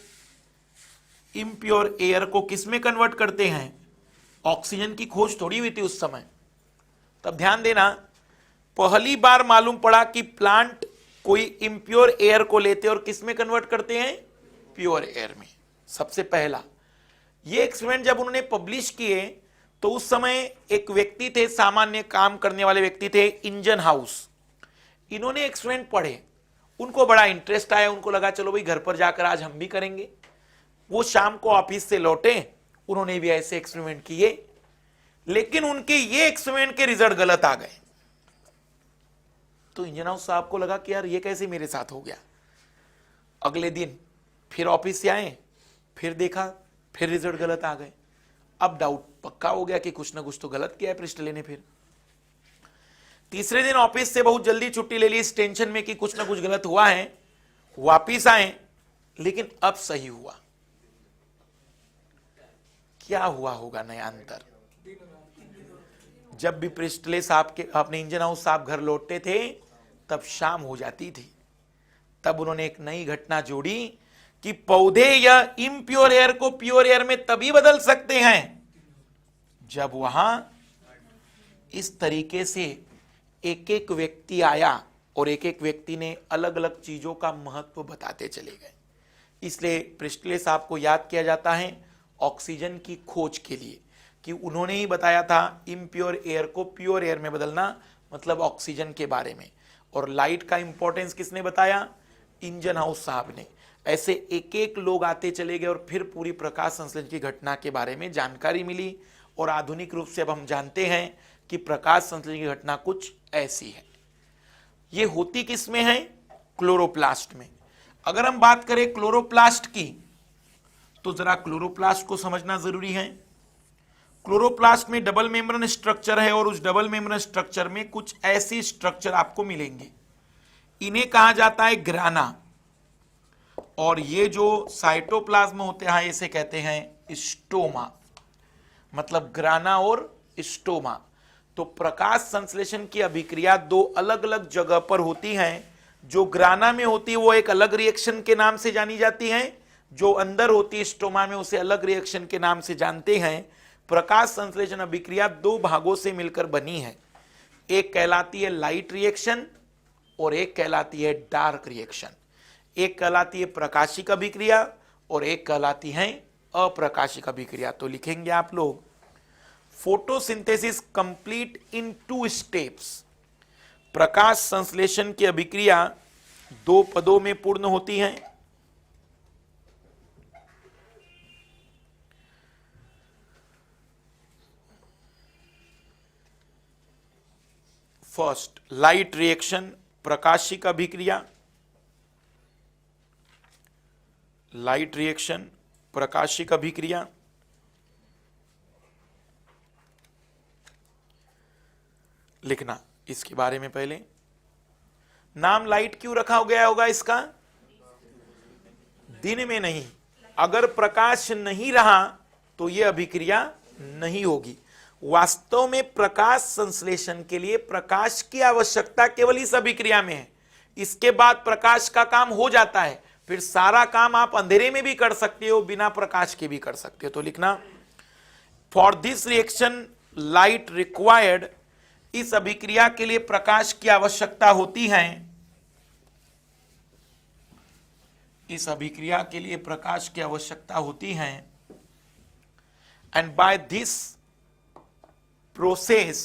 इम्प्योर एयर को किस में कन्वर्ट करते हैं, ऑक्सीजन की खोज थोड़ी हुई थी उस समय। तब ध्यान देना, पहली बार मालूम पड़ा कि प्लांट कोई इम्प्योर एयर को लेते और किस में कन्वर्ट करते हैं, प्योर एयर में। सबसे पहला ये एक्सपेरिमेंट जब उन्होंने पब्लिश किए तो उस समय एक व्यक्ति थे, सामान्य काम करने वाले व्यक्ति थे, इंजन हाउस। इन्होंने एक्सपेरिमेंट पढ़े, उनको बड़ा इंटरेस्ट आया, उनको लगा चलो भाई घर पर जाकर आज हम भी करेंगे। वो शाम को ऑफिस से लौटे, उन्होंने भी ऐसे एक्सपेरिमेंट किए, लेकिन उनके ये एक्सपेरिमेंट के रिजल्ट गलत आ गए। तो इंजन हाउस साहब को लगा कि यार ये कैसे मेरे साथ हो गया। अगले दिन फिर ऑफिस से आए, फिर देखा, फिर रिजल्ट गलत आ गए। अब डाउट पक्का हो गया कि कुछ ना कुछ तो गलत किया है प्रिस्टले ने। फिर तीसरे दिन ऑफिस से बहुत जल्दी छुट्टी ले ली इस टेंशन में कि कुछ ना कुछ गलत हुआ है। वापिस आए, लेकिन अब सही हुआ। क्या हुआ होगा नया अंतर? जब भी प्रिस्टले साहब के अपने इंजन हाउस साहब घर लौटते थे तब शाम हो जाती थी। तब उन्होंने एक नई घटना जोड़ी कि पौधे या इम्प्योर एयर को प्योर एयर में तभी बदल सकते हैं जब वहां इस तरीके से एक एक व्यक्ति आया और एक एक व्यक्ति ने अलग अलग चीजों का महत्व बताते चले गए। इसलिए प्रिस्टले साहब को याद किया जाता है ऑक्सीजन की खोज के लिए, कि उन्होंने ही बताया था इम्प्योर एयर को प्योर एयर में बदलना, मतलब ऑक्सीजन के बारे में। और लाइट का इंपॉर्टेंस किसने बताया? इंजन हाउस साहब ने। ऐसे एक एक लोग आते चले गए और फिर पूरी प्रकाश संश्लेषण की घटना के बारे में जानकारी मिली। और आधुनिक रूप से अब हम जानते हैं कि प्रकाश संश्लेषण की घटना कुछ ऐसी है। ये होती किस में है? क्लोरोप्लास्ट में। अगर हम बात करें क्लोरोप्लास्ट की, तो जरा क्लोरोप्लास्ट को समझना जरूरी है। क्लोरोप्लास्ट में डबल मेम्ब्रेन स्ट्रक्चर है और उस डबल मेम्ब्रेन स्ट्रक्चर में कुछ ऐसी स्ट्रक्चर आपको मिलेंगे। इन्हें कहा जाता है ग्राना, और ये जो साइटोप्लाज्म होते हैं इसे कहते हैं स्टोमा, मतलब ग्राना और स्टोमा। तो प्रकाश संश्लेषण की अभिक्रिया दो अलग अलग जगह पर होती हैं। जो ग्राना में होती है वो एक अलग रिएक्शन के नाम से जानी जाती है, जो अंदर होती है स्टोमा में उसे अलग रिएक्शन के नाम से जानते हैं। प्रकाश संश्लेषण अभिक्रिया दो भागों से मिलकर बनी है। एक कहलाती है लाइट रिएक्शन और एक कहलाती है डार्क रिएक्शन। एक कहलाती है प्रकाशिक अभिक्रिया और एक कहलाती है अप्रकाशिक अभिक्रिया। तो लिखेंगे आप लोग, फोटोसिंथेसिस कंप्लीट इन 2 स्टेप्स। प्रकाश संश्लेषण की अभिक्रिया 2 पदों में पूर्ण होती है। फर्स्ट, लाइट रिएक्शन, प्रकाशिक अभिक्रिया। लाइट रिएक्शन, प्रकाशिक अभिक्रिया। लिखना इसके बारे में पहले, नाम लाइट क्यों रखा गया होगा इसका? दिन में नहीं, अगर प्रकाश नहीं रहा तो यह अभिक्रिया नहीं होगी। वास्तव में प्रकाश संश्लेषण के लिए प्रकाश की आवश्यकता केवल इस अभिक्रिया में है। इसके बाद प्रकाश का काम हो जाता है, फिर सारा काम आप अंधेरे में भी कर सकते हो, बिना प्रकाश के भी कर सकते हो। तो लिखना, for this reaction light required. इस अभिक्रिया के लिए प्रकाश की आवश्यकता होती है। इस अभिक्रिया के लिए प्रकाश की आवश्यकता होती है। And by this process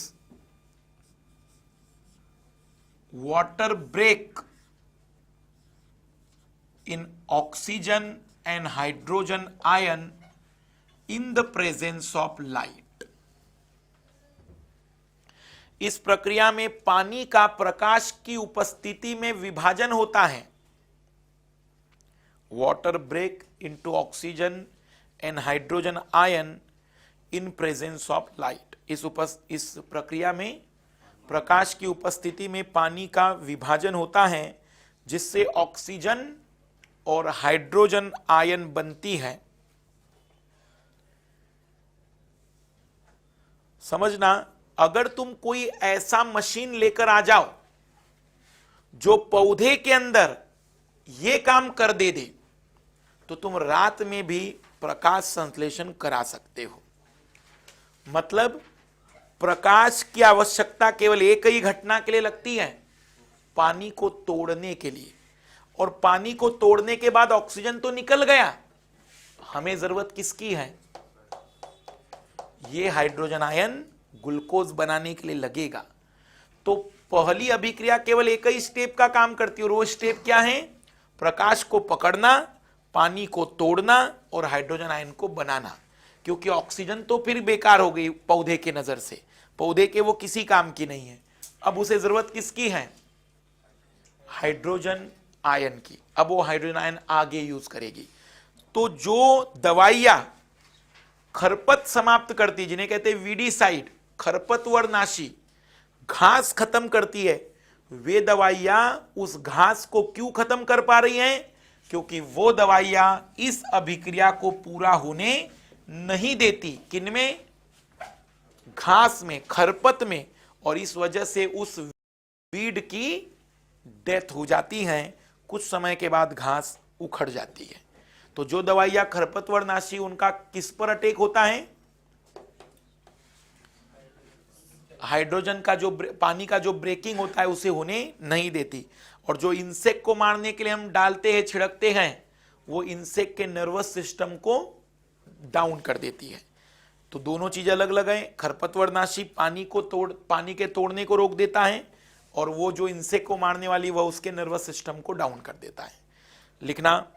water break in oxygen and hydrogen ion in the presence of light। इस प्रक्रिया में पानी का प्रकाश की उपस्थिति में विभाजन होता है। Water break into oxygen and hydrogen ion in presence of light. इस प्रक्रिया में प्रकाश की उपस्थिति में पानी का विभाजन होता है, जिससे ऑक्सीजन और हाइड्रोजन आयन बनती है। समझना, अगर तुम कोई ऐसा मशीन लेकर आ जाओ जो पौधे के अंदर यह काम कर दे तो तुम रात में भी प्रकाश संश्लेषण करा सकते हो। मतलब प्रकाश की आवश्यकता केवल एक ही घटना के लिए लगती है, पानी को तोड़ने के लिए। और पानी को तोड़ने के बाद ऑक्सीजन तो निकल गया, हमें जरूरत किसकी है? ये हाइड्रोजन आयन ग्लूकोज बनाने के लिए लगेगा। तो पहली अभिक्रिया केवल एक ही स्टेप का काम करती है, और वो स्टेप क्या है? प्रकाश को पकड़ना, पानी को तोड़ना और हाइड्रोजन आयन को बनाना। क्योंकि ऑक्सीजन तो फिर बेकार हो गई पौधे के नजर से, पौधे के वो किसी काम की नहीं है। अब उसे जरूरत किसकी है? हाइड्रोजन आयन की। अब वो हाइड्रोजन आयन आगे यूज करेगी। तो जो दवाइयां खरपत समाप्त करती, जिन्हें कहते हैं वीडीसाइड, खरपतवारनाशी, घास खत्म करती है, वे दवाइयां उस घास को क्यों खत्म कर पा रही हैं? क्योंकि वो दवाइयां इस अभिक्रिया को पूरा होने नहीं देती। किनमें? घास में, खरपत में। और इस वजह से उस वीड की डेथ हो जाती है। कुछ समय के बाद घास उखड़ जाती है। तो जो दवाइयां खरपतवारनाशी उनका किस पर अटैक होता है? हाइड्रोजन का जो पानी का जो ब्रेकिंग होता है उसे होने नहीं देती। और जो इंसेक्ट को मारने के लिए हम डालते हैं, छिड़कते हैं, वो इंसेक्ट के नर्वस सिस्टम को डाउन कर देती है। तो दोनों चीजें अलग अलग हैं। खरपतवारनाशी पानी के तोड़ने को रोक देता है, और वो जो इंसेक्ट को मारने वाली वह उसके नर्वस सिस्टम को डाउन कर देता है। लिखना,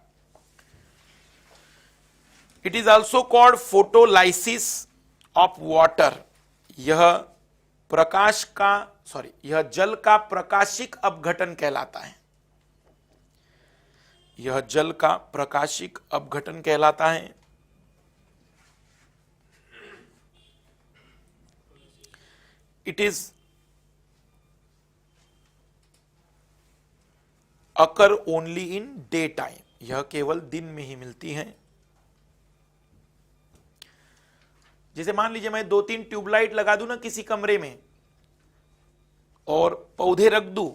it is also called photolysis of water. यह यह जल का प्रकाशिक अपघटन कहलाता है। यह जल का प्रकाशिक अपघटन कहलाता है। It is occur only in day time. यह केवल दिन में ही मिलती है। जैसे मान लीजिए मैं 2-3 ट्यूबलाइट लगा दूं ना किसी कमरे में और पौधे रख दूं,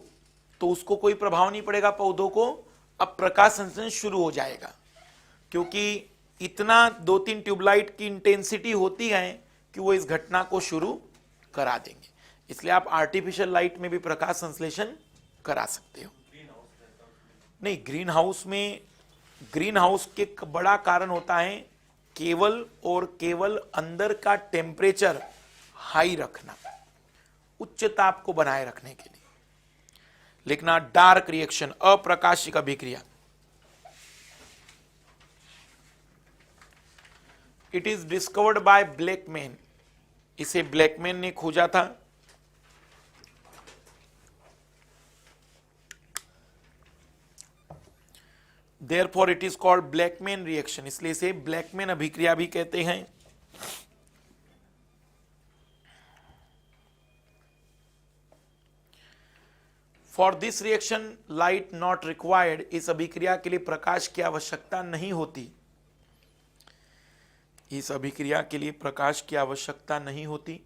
तो उसको कोई प्रभाव नहीं पड़ेगा पौधों को। अब प्रकाश संश्लेषण शुरू हो जाएगा, क्योंकि इतना 2-3 ट्यूबलाइट की इंटेंसिटी होती है कि वो इस घटना को शुरू करा देंगे। इसलिए आप आर्टिफिशियल लाइट में भी प्रकाश संश्लेषण करा सकते हो। नहीं, ग्रीन हाउस के बड़ा कारण होता है केवल और केवल अंदर का टेम्परेचर हाई रखना, उच्च ताप को बनाए रखने के लिए। लिखना, डार्क रिएक्शन, अप्रकाशिक अभिक्रिया। It is discovered by Blackman. इसे ब्लैकमैन ने खोजा था। Therefore it is called Blackman reaction, इसलिए इसे ब्लैकमैन अभिक्रिया भी कहते हैं। For this reaction light not required, इस अभिक्रिया के लिए प्रकाश की आवश्यकता नहीं होती। इस अभिक्रिया के लिए प्रकाश की आवश्यकता नहीं होती।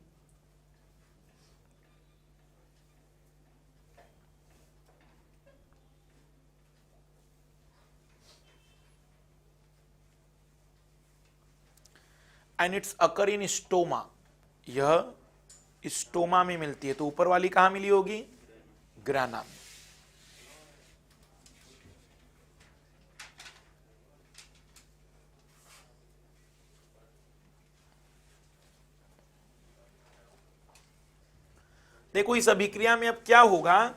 And it's occur in stoma. यह स्टोमा में मिलती है। तो ऊपर वाली कहां मिली होगी? ग्राना में। देखो इस अभिक्रिया में अब क्या होगा,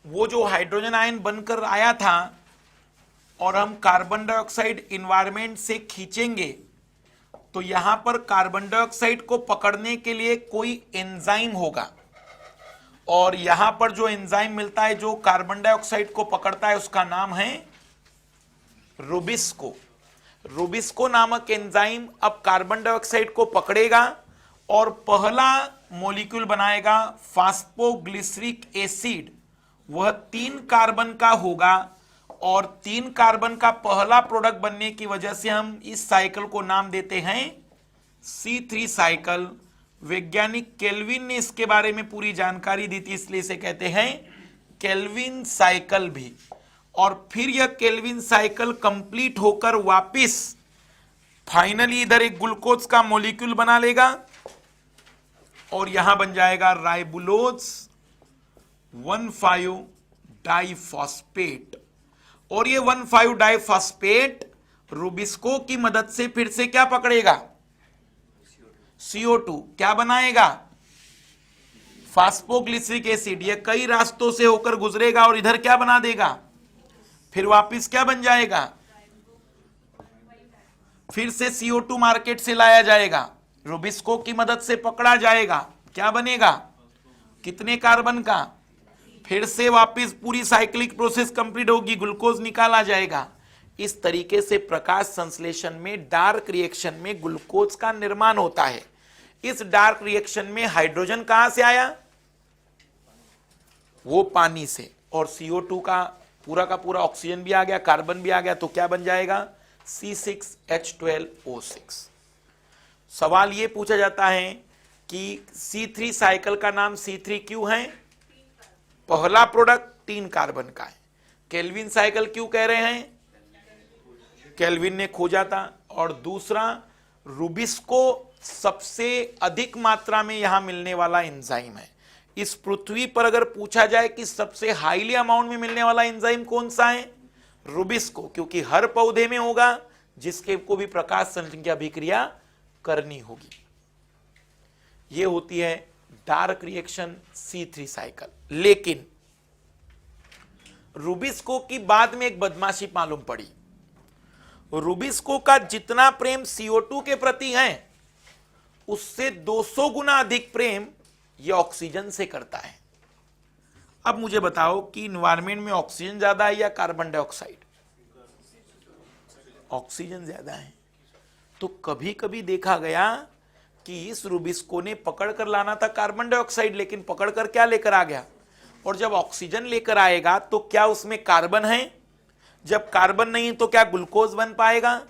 वो जो हाइड्रोजन आयन बनकर आया था और हम कार्बन डाइऑक्साइड इन्वायरमेंट से खींचेंगे, तो यहां पर कार्बन डाइऑक्साइड को पकड़ने के लिए कोई एंजाइम होगा, और यहां पर जो एंजाइम मिलता है जो कार्बन डाइऑक्साइड को पकड़ता है उसका नाम है रुबिस्को। रुबिस्को नामक एंजाइम अब कार्बन डाइऑक्साइड को पकड़ेगा और पहला मॉलिक्यूल बनाएगा फास्फोग्लिसरिक एसिड। वह 3 कार्बन का होगा, और 3 कार्बन का पहला प्रोडक्ट बनने की वजह से हम इस साइकिल को नाम देते हैं C3 साइकिल। वैज्ञानिक केल्विन ने इसके बारे में पूरी जानकारी दी थी, इसलिए इसे कहते हैं केल्विन साइकिल भी। और फिर यह केल्विन साइकिल कंप्लीट होकर वापस फाइनली इधर एक ग्लूकोज का मॉलिक्यूल बना लेगा, और यहां बन जाएगा राइबुलोज 1,5 डाइफॉस्फेट। और ये 1,5 डाइफॉस्फेट रुबिस्को की मदद से फिर से क्या पकड़ेगा? CO2। क्या बनाएगा? Phosphoglyceric acid. ये कई रास्तों से होकर गुजरेगा और इधर क्या बना देगा? फिर वापस क्या बन जाएगा? फिर से CO2 मार्केट से लाया जाएगा, रुबिस्को की मदद से पकड़ा जाएगा, क्या बनेगा? कितने कार्बन का? फिर से वापस पूरी साइक्लिक प्रोसेस कंप्लीट होगी, ग्लूकोज निकाला जाएगा। इस तरीके से प्रकाश संश्लेषण में डार्क रिएक्शन में ग्लूकोज का निर्माण होता है। इस डार्क रिएक्शन में हाइड्रोजन कहां से आया? वो पानी से। और CO2 का पूरा ऑक्सीजन भी आ गया, कार्बन भी आ गया, तो क्या बन जाएगा? C6H12O6। सवाल ये पूछा जाता है कि C3 साइकिल का नाम C3 क्यों है? पहला प्रोडक्ट 3 कार्बन का है। केल्विन साइकिल क्यों कह रहे हैं? केल्विन ने खोजा था। और दूसरा रूबिस्को सबसे अधिक मात्रा में यहां मिलने वाला एंजाइम है। इस पृथ्वी पर अगर पूछा जाए कि सबसे हाईली अमाउंट में मिलने वाला एंजाइम कौन सा है, रूबिस्को, क्योंकि हर पौधे में होगा जिसके को भी प्रकाश संश्लेषण की अभिक्रिया करनी होगी। यह होती है डार्क रिएक्शन C3 साइकिल। लेकिन रूबिस्को की बाद में एक बदमाशी मालूम पड़ी। रूबिस्को का जितना प्रेम CO2 के प्रति है उससे 200 गुना अधिक प्रेम यह ऑक्सीजन से करता है। अब मुझे बताओ कि इन्वायरमेंट में ऑक्सीजन ज्यादा है या कार्बन डाइऑक्साइड? ऑक्सीजन ज्यादा है। तो कभी कभी देखा गया कि इस रूबिस्को ने पकड़ कर लाना था कार्बन डाइऑक्साइड, लेकिन पकड़ कर क्या लेकर आ गया? और जब ऑक्सीजन लेकर आएगा तो क्या उसमें कार्बन है? जब कार्बन नहीं तो क्या ग्लूकोज बन पाएगा?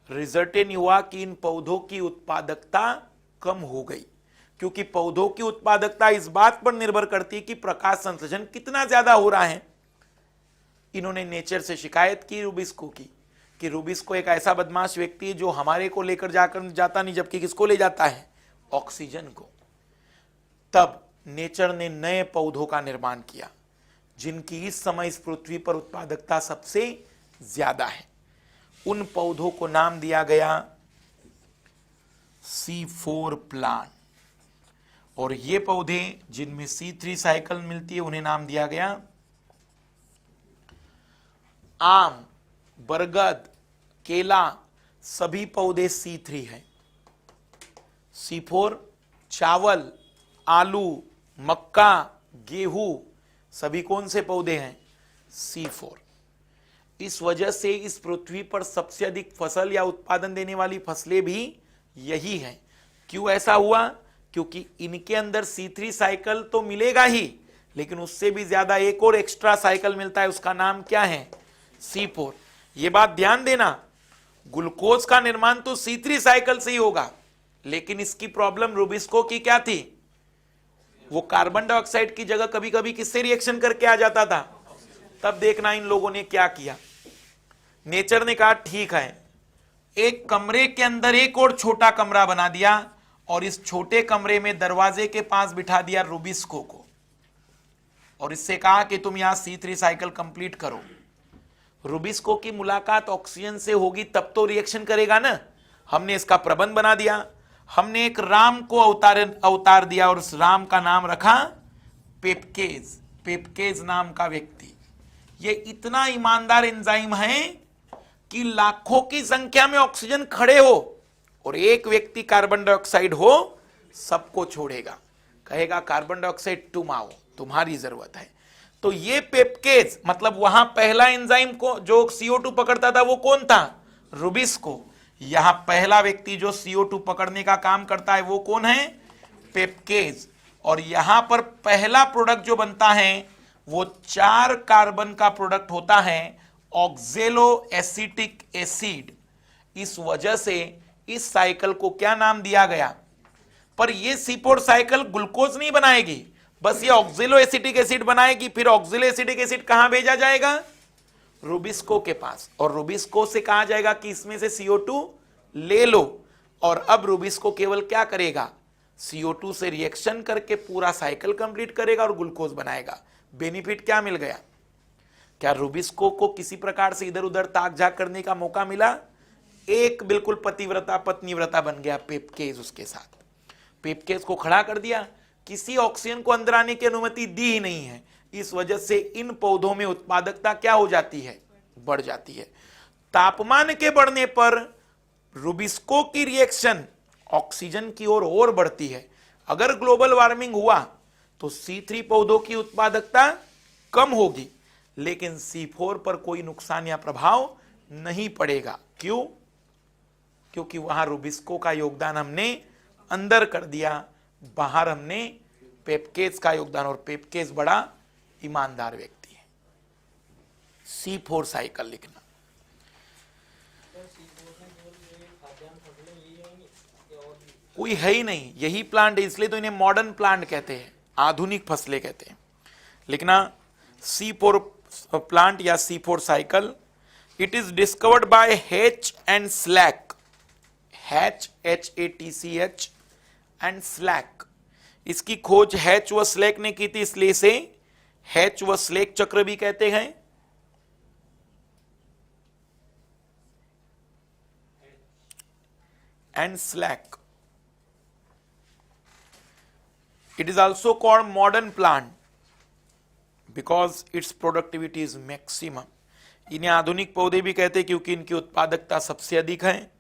रिजल्ट ये हुआ कि इन पौधों की उत्पादकता कम हो गई, क्योंकि पौधों की उत्पादकता इस बात पर निर्भर करती है कि प्रकाश संश्लेषण कितना ज्यादा हो रहा है। इन्होंने नेचर से शिकायत की रूबिस्को की कि रूबिस्को एक ऐसा बदमाश व्यक्ति है जो हमारे को लेकर जाकर जाता नहीं, जबकि किसको ले जाता है? ऑक्सीजन को। तब नेचर ने नए पौधों का निर्माण किया जिनकी इस समय इस पृथ्वी पर उत्पादकता सबसे ज्यादा है। उन पौधों को नाम दिया गया C4 प्लांट, और ये पौधे जिनमें C3 साइकिल मिलती है उन्हें नाम दिया गया आम, बरगद, केला, सभी पौधे C3 हैं। C4 चावल, आलू, मक्का, गेहूं, सभी कौन से पौधे हैं? C4। इस वजह से इस पृथ्वी पर सबसे अधिक फसल या उत्पादन देने वाली फसलें भी यही हैं। क्यों ऐसा हुआ? क्योंकि इनके अंदर C3 साइकिल तो मिलेगा ही, लेकिन उससे भी ज्यादा एक और एक्स्ट्रा साइकिल मिलता है, उसका नाम क्या है? C4। यह बात ध्यान देना, ग्लूकोज का निर्माण तो C3 साइकिल से ही होगा, लेकिन इसकी प्रॉब्लम रूबिस्को की क्या थी? वो कार्बन डाइऑक्साइड की जगह कभी कभी किससे रिएक्शन करके आ जाता था। तब देखना इन लोगों ने क्या किया। नेचर ने कहा ठीक है, एक कमरे के अंदर एक और छोटा कमरा बना दिया और इस छोटे कमरे में दरवाजे के पास बिठा दिया रूबिस्को को, और इससे कहा कि तुम यहां C3 साइकिल कंप्लीट करो। रूबिस्को की मुलाकात ऑक्सीजन से होगी तब तो रिएक्शन करेगा ना। हमने इसका प्रबंध बना दिया, हमने एक राम को अवतार दिया और उस राम का नाम रखा पेपकेज। पेपकेज नाम का व्यक्ति, ये इतना ईमानदार एंजाइम है कि लाखों की संख्या में ऑक्सीजन खड़े हो और एक व्यक्ति कार्बन डाइऑक्साइड हो, सबको छोड़ेगा, कहेगा कार्बन डाइऑक्साइड तुम आओ, तुम्हारी जरूरत है। तो ये पेपकेज मतलब वहां पहला एंजाइम को जो CO2 पकड़ता था वो कौन था? रूबिस्को। यहां पहला व्यक्ति जो CO2 पकड़ने का काम करता है वो कौन है? पेपकेज। और यहां पर पहला प्रोडक्ट जो बनता है वो 4 कार्बन का प्रोडक्ट होता है, ऑक्जेलो एसिटिक एसिड। इस वजह से इस साइकिल को क्या नाम दिया गया? पर ये C4 साइकिल ग्लूकोज नहीं बनाएगी, बस ये ऑक्जेलो एसिटिक एसिड बनाएगी। फिर ऑक्जेलो एसिटिक एसिड कहां भेजा जाएगा? रूबिस्को के पास, और रूबिस्को से कहा जाएगा कि इसमें से CO2 ले लो। और अब रूबिस्को केवल क्या करेगा? CO2 से रिएक्शन करके पूरा साइकिल कंप्लीट करेगा और ग्लूकोज बनाएगा। बेनिफिट क्या मिल गया? क्या रूबिस्को को किसी प्रकार से इधर उधर ताक झाक करने का मौका मिला? एक बिल्कुल पतिव्रता पत्नीव्रता बन गया पेपकेज उसके साथ। पेपकेज को खड़ा कर दिया, किसी ऑक्सीजन को अंदर आने की अनुमति दी ही नहीं है। इस वजह से इन पौधों में उत्पादकता क्या हो जाती है? बढ़ जाती है। तापमान के बढ़ने पर रूबिस्को की रिएक्शन ऑक्सीजन की ओर और बढ़ती है। अगर ग्लोबल वार्मिंग हुआ तो C3 पौधों की उत्पादकता कम होगी, लेकिन C4 पर कोई नुकसान या प्रभाव नहीं पड़ेगा। क्यों? क्योंकि वहां रूबिस्को का योगदान हमने अंदर कर दिया, बाहर हमने पेपकेज का योगदान, और पेपकेज बड़ा ईमानदार व्यक्ति है। C4 साइकिल लिखना। कोई है ही नहीं, यही प्लांट है, इसलिए तो इन्हें मॉडर्न प्लांट कहते हैं, आधुनिक फसलें कहते हैं। लिखना C4 प्लांट या C4 cycle. It is discovered by H and slack, hatch HATCH and slack. इसकी खोज हैच व स्लैक ने की थी, इसलिए इसे हैच व स्लैक चक्र भी कहते हैं। And slack, it is also called modern plant because it's productivity is maximum. इन्हें आधुनिक पौधे भी कहते हैं क्योंकि इनकी उत्पादकता सबसे अधिक है।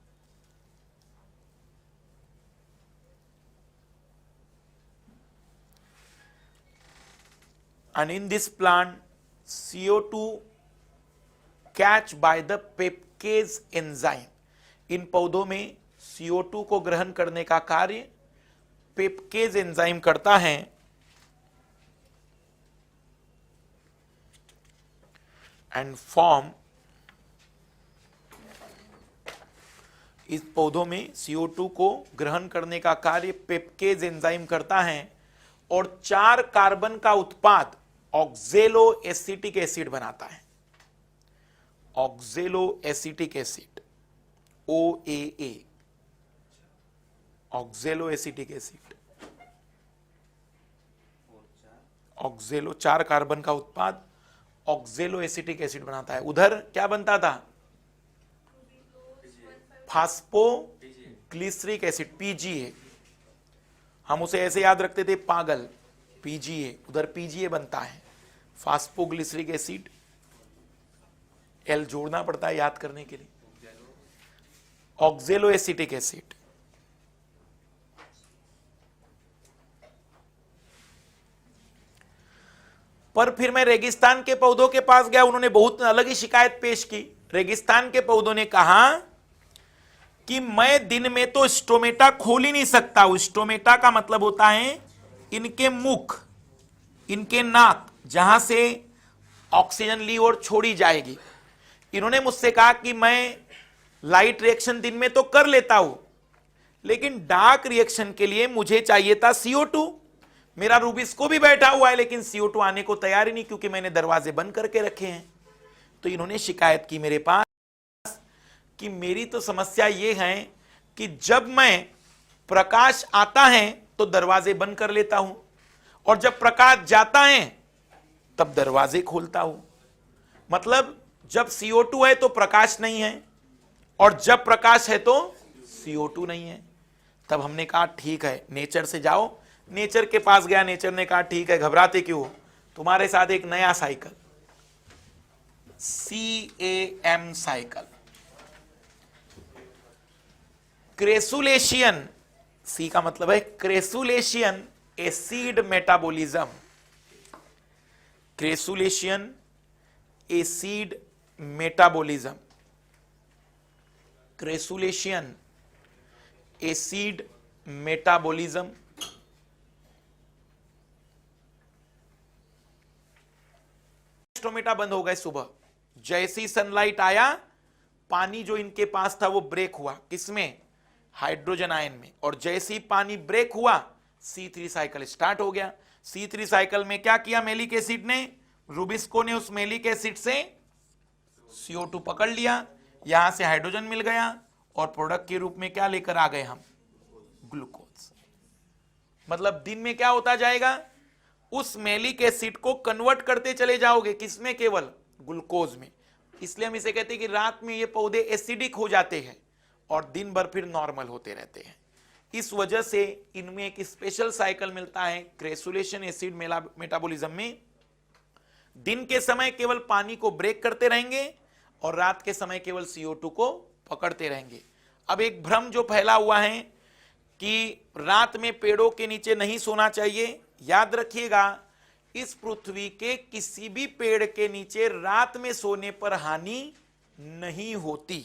And in this plant, CO2 catch by the PEPcase enzyme. इन पौधों में CO2 को ग्रहण करने का कार्य पेपकेज एंजाइम करता है। एंड फॉर्म, इस पौधों में CO2 को ग्रहण करने का कार्य पेपकेज एंजाइम करता है और 4 कार्बन का उत्पाद ऑक्जेलो एसिटिक एसिड बनाता है। ऑक्जेलो acetic acid, OAA, ऑक्जेलो acetic acid. ऑक्जेलो 4 carbon का उत्पाद ऑक्जेलो एसिटिक एसिड बनाता है। उधर क्या बनता था? Phosphoglyceric acid, PGA। हम उसे ऐसे याद रखते थे पागल, PGA। उधर PGA बनता है, फास्फोग्लिसरिक एसिड। L जोड़ना पड़ता है याद करने के लिए। ऑक्जेलो एसिटिक एसिड। पर फिर मैं रेगिस्तान के पौधों के पास गया, उन्होंने बहुत अलग ही शिकायत पेश की। रेगिस्तान के पौधों ने कहा कि मैं दिन में तो स्टोमेटा खोल ही नहीं सकता। स्टोमेटा का मतलब होता है इनके मुख, इनके नाक, जहां से ऑक्सीजन ली और छोड़ी जाएगी। इन्होंने मुझसे कहा कि मैं लाइट रिएक्शन दिन में तो कर लेता हूं, लेकिन डार्क रिएक्शन के लिए मुझे चाहिए था CO2। मेरा रूबिस्को भी बैठा हुआ है, लेकिन CO2 आने को तैयार ही नहीं, क्योंकि मैंने दरवाजे बंद करके रखे हैं। तो इन्होंने शिकायत की मेरे पास कि मेरी तो समस्या ये है कि जब मैं प्रकाश आता है तो दरवाजे बंद कर लेता हूं, और जब प्रकाश जाता है तब दरवाजे खोलता हूं। मतलब जब CO2 है तो प्रकाश नहीं है, और जब प्रकाश है तो CO2 नहीं है। तब हमने कहा ठीक है, नेचर से जाओ। नेचर के पास गया, नेचर ने कहा ठीक है, घबराते क्यों, तुम्हारे साथ एक नया cycle, CAM cycle, crassulacean. C का मतलब है crassulacean acid metabolism. Crassulacean acid metabolism, crassulacean acid metabolism. Stomata बंद हो गए सुबह। जैसी सनलाइट आया, पानी जो इनके पास था वो ब्रेक हुआ, किसमें? हाइड्रोजन आयन में। और जैसे ही पानी ब्रेक हुआ, C3 साइकिल स्टार्ट हो गया। C3 साइकिल में क्या किया मेलिक एसिड ने? रूबिस्को ने उस मेलिक एसिड से CO2 पकड़ लिया, यहां से हाइड्रोजन मिल गया, और प्रोडक्ट के रूप में क्या लेकर आ गए हम? ग्लूकोज। मतलब दिन में क्या होता जाएगा? उस मेलिक एसिड को कन्वर्ट करते चले जाओगे, किसमें? केवल ग्लूकोज में। इसलिए हम इसे कहते हैं कि रात में ये पौधे एसिडिक हो जाते हैं और दिन भर फिर नॉर्मल होते रहते हैं। इस वजह से इनमें एक स्पेशल साइकिल मिलता है क्रेसुलेशन एसिड मेटाबॉलिज्म में। दिन के समय केवल पानी को ब्रेक करते रहेंगे और रात के समय केवल CO2 को पकड़ते रहेंगे। अब एक भ्रम जो फैला हुआ है कि रात में पेड़ों के नीचे नहीं सोना चाहिए, याद रखिएगा, इस पृथ्वी के किसी भी पेड़ के नीचे रात में सोने पर हानि नहीं होती।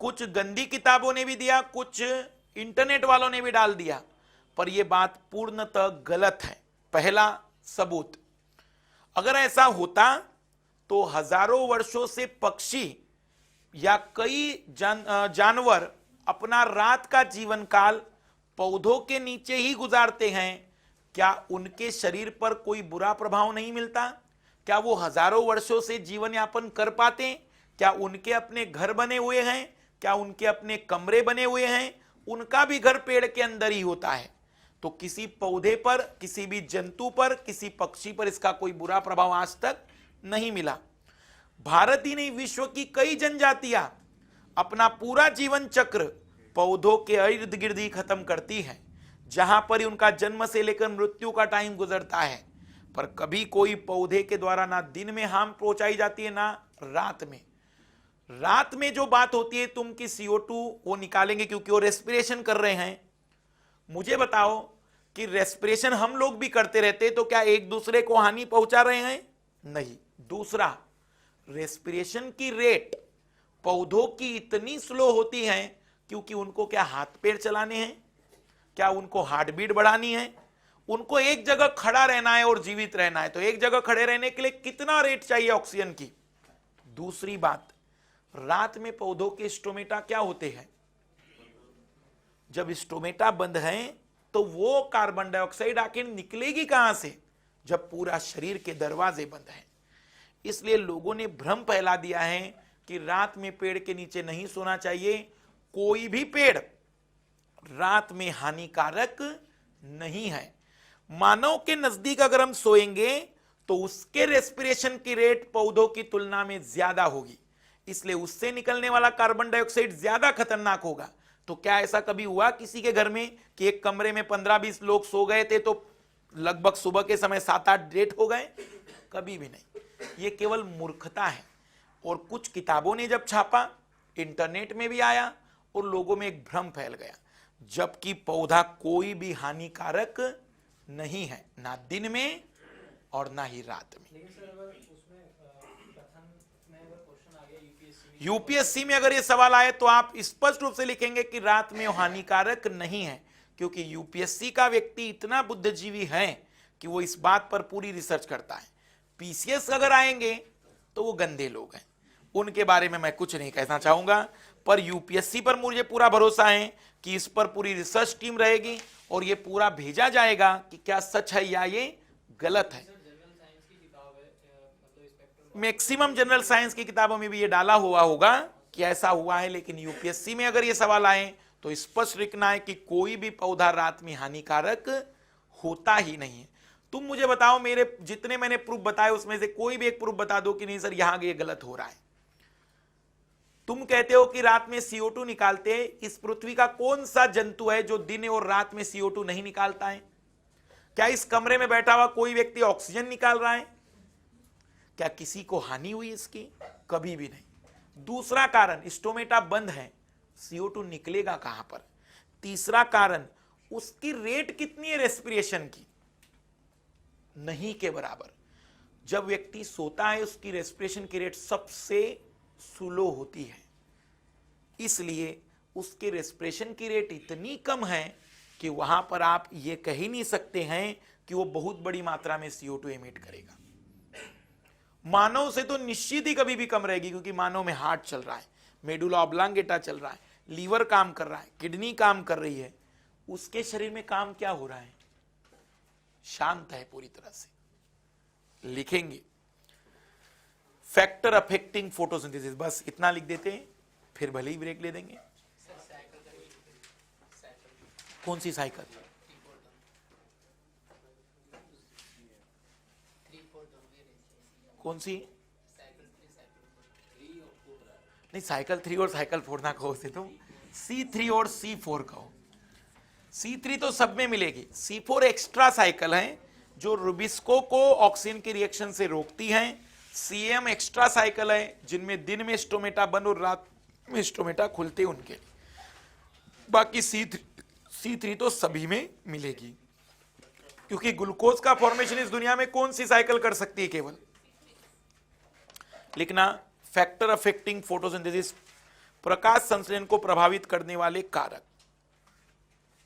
कुछ गंदी किताबों ने भी दिया, कुछ इंटरनेट वालों ने भी डाल दिया, पर यह बात पूर्णतः गलत है। पहला सबूत, अगर ऐसा होता तो हजारों वर्षों से पक्षी या कई जानवर अपना रात का जीवन काल पौधों के नीचे ही गुजारते हैं। क्या उनके शरीर पर कोई बुरा प्रभाव नहीं मिलता? क्या वो हजारों वर्षों से जीवन यापन कर पाते? क्या उनके अपने घर बने हुए हैं? क्या उनके अपने कमरे बने हुए हैं? उनका भी घर पेड़ के अंदर ही होता है। तो किसी पौधे पर, किसी भी जंतु पर, किसी पक्षी पर इसका कोई बुरा प्रभाव आज तक नहीं मिला। भारत ही नहीं, विश्व की कई जनजातियां अपना पूरा जीवन चक्र पौधों के इर्द गिर्द ही खत्म करती हैं, जहां पर ही उनका जन्म से लेकर मृत्यु का टाइम गुजरता है। पर कभी कोई पौधे के द्वारा ना दिन में हार्म पहुंचाई जाती है ना रात में। रात में जो बात होती है तुम की CO2 वो निकालेंगे क्योंकि वो रेस्पिरेशन कर रहे हैं। मुझे बताओ कि रेस्पिरेशन हम लोग भी करते रहते, तो क्या एक दूसरे को हानि पहुंचा रहे हैं? नहीं। दूसरा, रेस्पिरेशन की रेट पौधों की इतनी स्लो होती है क्योंकि उनको क्या हाथ पैर चलाने हैं? क्या उनको हार्ट बीट बढ़ानी है? उनको एक जगह खड़ा रहना है और जीवित रहना है, तो एक जगह खड़े रहने के लिए कितना रेट चाहिए ऑक्सीजन की? दूसरी बात, रात में पौधों के स्टोमेटा क्या होते हैं? जब स्टोमेटा बंद है तो वो कार्बन डाइऑक्साइड आखिर निकलेगी कहां से, जब पूरा शरीर के दरवाजे बंद हैं। इसलिए लोगों ने भ्रम फैला दिया है कि रात में पेड़ के नीचे नहीं सोना चाहिए। कोई भी पेड़ रात में हानिकारक नहीं है। मानव के नजदीक अगर हम सोएंगे तो उसके रेस्पिरेशन की रेट पौधों की तुलना में ज्यादा होगी, इसलिए उससे निकलने वाला कार्बन डाइऑक्साइड ज्यादा खतरनाक होगा। तो क्या ऐसा कभी हुआ किसी के घर में कि एक कमरे में 15-20 लोग सो गए थे तो लगभग सुबह के समय 7-8 डेथ हो गए? कभी भी नहीं। ये केवल मूर्खता है। और कुछ किताबों ने जब छापा, इंटरनेट में भी आया और लोगों में एक भ्रम फैल गया, जबकि पौधा कोई भी हानिकारक नहीं है, ना दिन में और ना ही रात में। यूपीएससी में अगर ये सवाल आए तो आप स्पष्ट रूप से लिखेंगे कि रात में हानिकारक नहीं है, क्योंकि यूपीएससी का व्यक्ति इतना बुद्धिजीवी है कि वो इस बात पर पूरी रिसर्च करता है। पीसीएस अगर आएंगे तो वो गंदे लोग हैं, उनके बारे में मैं कुछ नहीं कहना चाहूंगा। पर यूपीएससी पर मुझे पूरा भरोसा है कि इस पर पूरी रिसर्च टीम रहेगी और ये पूरा भेजा जाएगा कि क्या सच है या ये गलत है। मैक्सिमम जनरल साइंस की किताबों में भी ये डाला हुआ होगा कि ऐसा हुआ है, लेकिन यूपीएससी में अगर ये सवाल आए तो स्पष्ट लिखना है कि कोई भी पौधा रात में हानिकारक होता ही नहीं है। तुम मुझे बताओ, मेरे जितने मैंने प्रूफ बताए उसमें से कोई भी एक प्रूफ बता दो कि नहीं सर यहां ये गलत हो रहा है। तुम कहते हो कि रात में CO2 निकालते हैं, इस पृथ्वी का कौन सा जंतु है जो दिन और रात में CO2 नहीं निकालता है? क्या इस कमरे में बैठा हुआ कोई व्यक्ति ऑक्सीजन निकाल रहा है? क्या किसी को हानि हुई इसकी? कभी भी नहीं। दूसरा कारण, स्टोमेटा बंद है, CO2 निकलेगा कहां पर? तीसरा कारण, उसकी रेट कितनी है रेस्पिरेशन की? नहीं के बराबर। जब व्यक्ति सोता है उसकी रेस्पिरेशन की रेट सबसे स्लो होती है, इसलिए उसके रेस्पिरेशन की रेट इतनी कम है कि वहां पर आप ये कह ही नहीं सकते हैं कि वो बहुत बड़ी मात्रा में CO2 एमिट करेगा। मानव से तो निश्चित ही कभी भी कम रहेगी, क्योंकि मानव में हार्ट चल रहा है, मेडुला ऑब्लांगेटा चल रहा है, लीवर काम कर रहा है, किडनी काम कर रही है। उसके शरीर में काम क्या हो रहा है? शांत है पूरी तरह से। लिखेंगे फैक्टर अफेक्टिंग फोटोसिंथेसिस, बस इतना लिख देते हैं, फिर भले ही ब्रेक ले देंगे। कौन सी साइकिल? कौन सी? नहीं, साइकिल 3 और साइकिल 4 ना कहो से, तुम C3 और C4 कहो। C3 तो सब में मिलेगी। C4 एक्स्ट्रा साइकिल है जो रुबिस्को को ऑक्सीजन की रिएक्शन से रोकती है। CM एक्स्ट्रा साइकिल है जिनमें दिन में स्टोमेटा बंद और रात में स्टोमेटा खुलते उनके। बाकी C3 तो सभी में मिलेगी, क्योंकि ग्लूकोज का फॉर्मेशन इस दुनिया में कौन सी साइकिल कर सकती है? केवल लिखना, फैक्टर अफेक्टिंग फोटोसिंथेसिस, प्रकाश संश्लेषण को प्रभावित करने वाले कारक।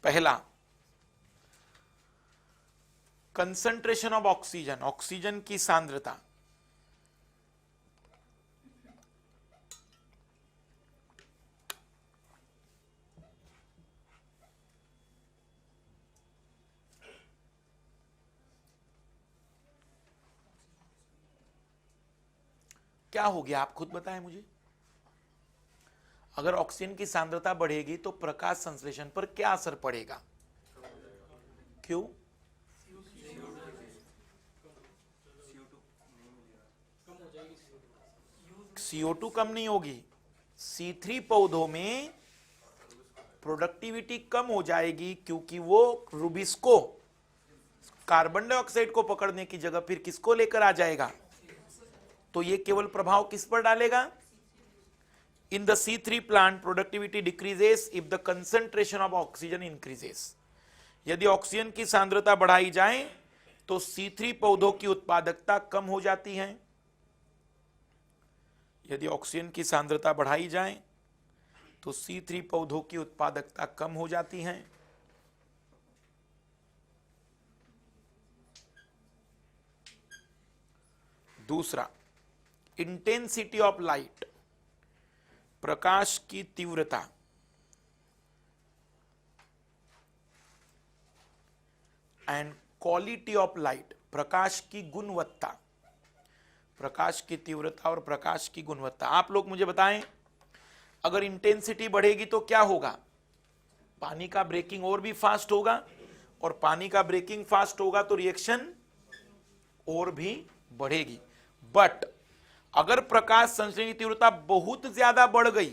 पहला, कंसंट्रेशन ऑफ ऑक्सीजन, ऑक्सीजन की सांद्रता। क्या हो गया आप खुद बताएं मुझे। अगर ऑक्सीजन की सांद्रता बढ़ेगी तो प्रकाश संश्लेषण पर क्या असर पड़ेगा? क्यों? CO2 कम नहीं होगी, C3 पौधों में प्रोडक्टिविटी कम हो जाएगी, क्योंकि वो रुबिस्को कार्बन डाइऑक्साइड को पकड़ने की जगह फिर किसको लेकर आ जाएगा? तो ये केवल प्रभाव किस पर डालेगा? In the C3 plant productivity decreases if the concentration of oxygen increases. यदि ऑक्सीजन की सांद्रता बढ़ाई जाए तो C3 पौधों की उत्पादकता कम हो जाती है। यदि ऑक्सीजन की सांद्रता बढ़ाई जाए तो C3 पौधों की उत्पादकता कम हो जाती है। दूसरा, इंटेंसिटी ऑफ लाइट, प्रकाश की तीव्रता, एंड क्वालिटी ऑफ लाइट, प्रकाश की गुणवत्ता, प्रकाश की तीव्रता और प्रकाश की गुणवत्ता। आप लोग मुझे बताएं, अगर इंटेंसिटी बढ़ेगी तो क्या होगा? पानी का ब्रेकिंग और भी फास्ट होगा, और पानी का ब्रेकिंग फास्ट होगा तो रिएक्शन और भी बढ़ेगी। बट अगर प्रकाश संश्लेषण की तीव्रता बहुत ज्यादा बढ़ गई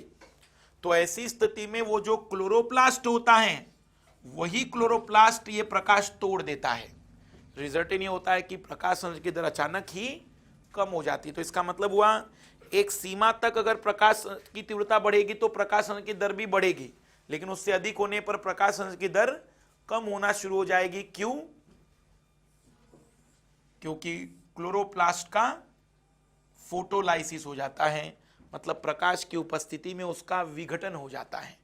तो ऐसी स्थिति में वो जो क्लोरोप्लास्ट होता है वही क्लोरोप्लास्ट ये प्रकाश तोड़ देता है। रिजल्ट ये होता है कि प्रकाश संश्लेषण की दर अचानक ही कम हो जाती है। तो इसका मतलब हुआ, एक सीमा तक अगर प्रकाश की तीव्रता बढ़ेगी तो प्रकाश संश्लेषण की दर भी बढ़ेगी, लेकिन उससे अधिक होने पर प्रकाश संश्लेषण की दर कम होना शुरू हो जाएगी। क्यों? क्योंकि क्लोरोप्लास्ट का फोटोलाइसिस हो जाता है, मतलब प्रकाश की उपस्थिति में उसका विघटन हो जाता है।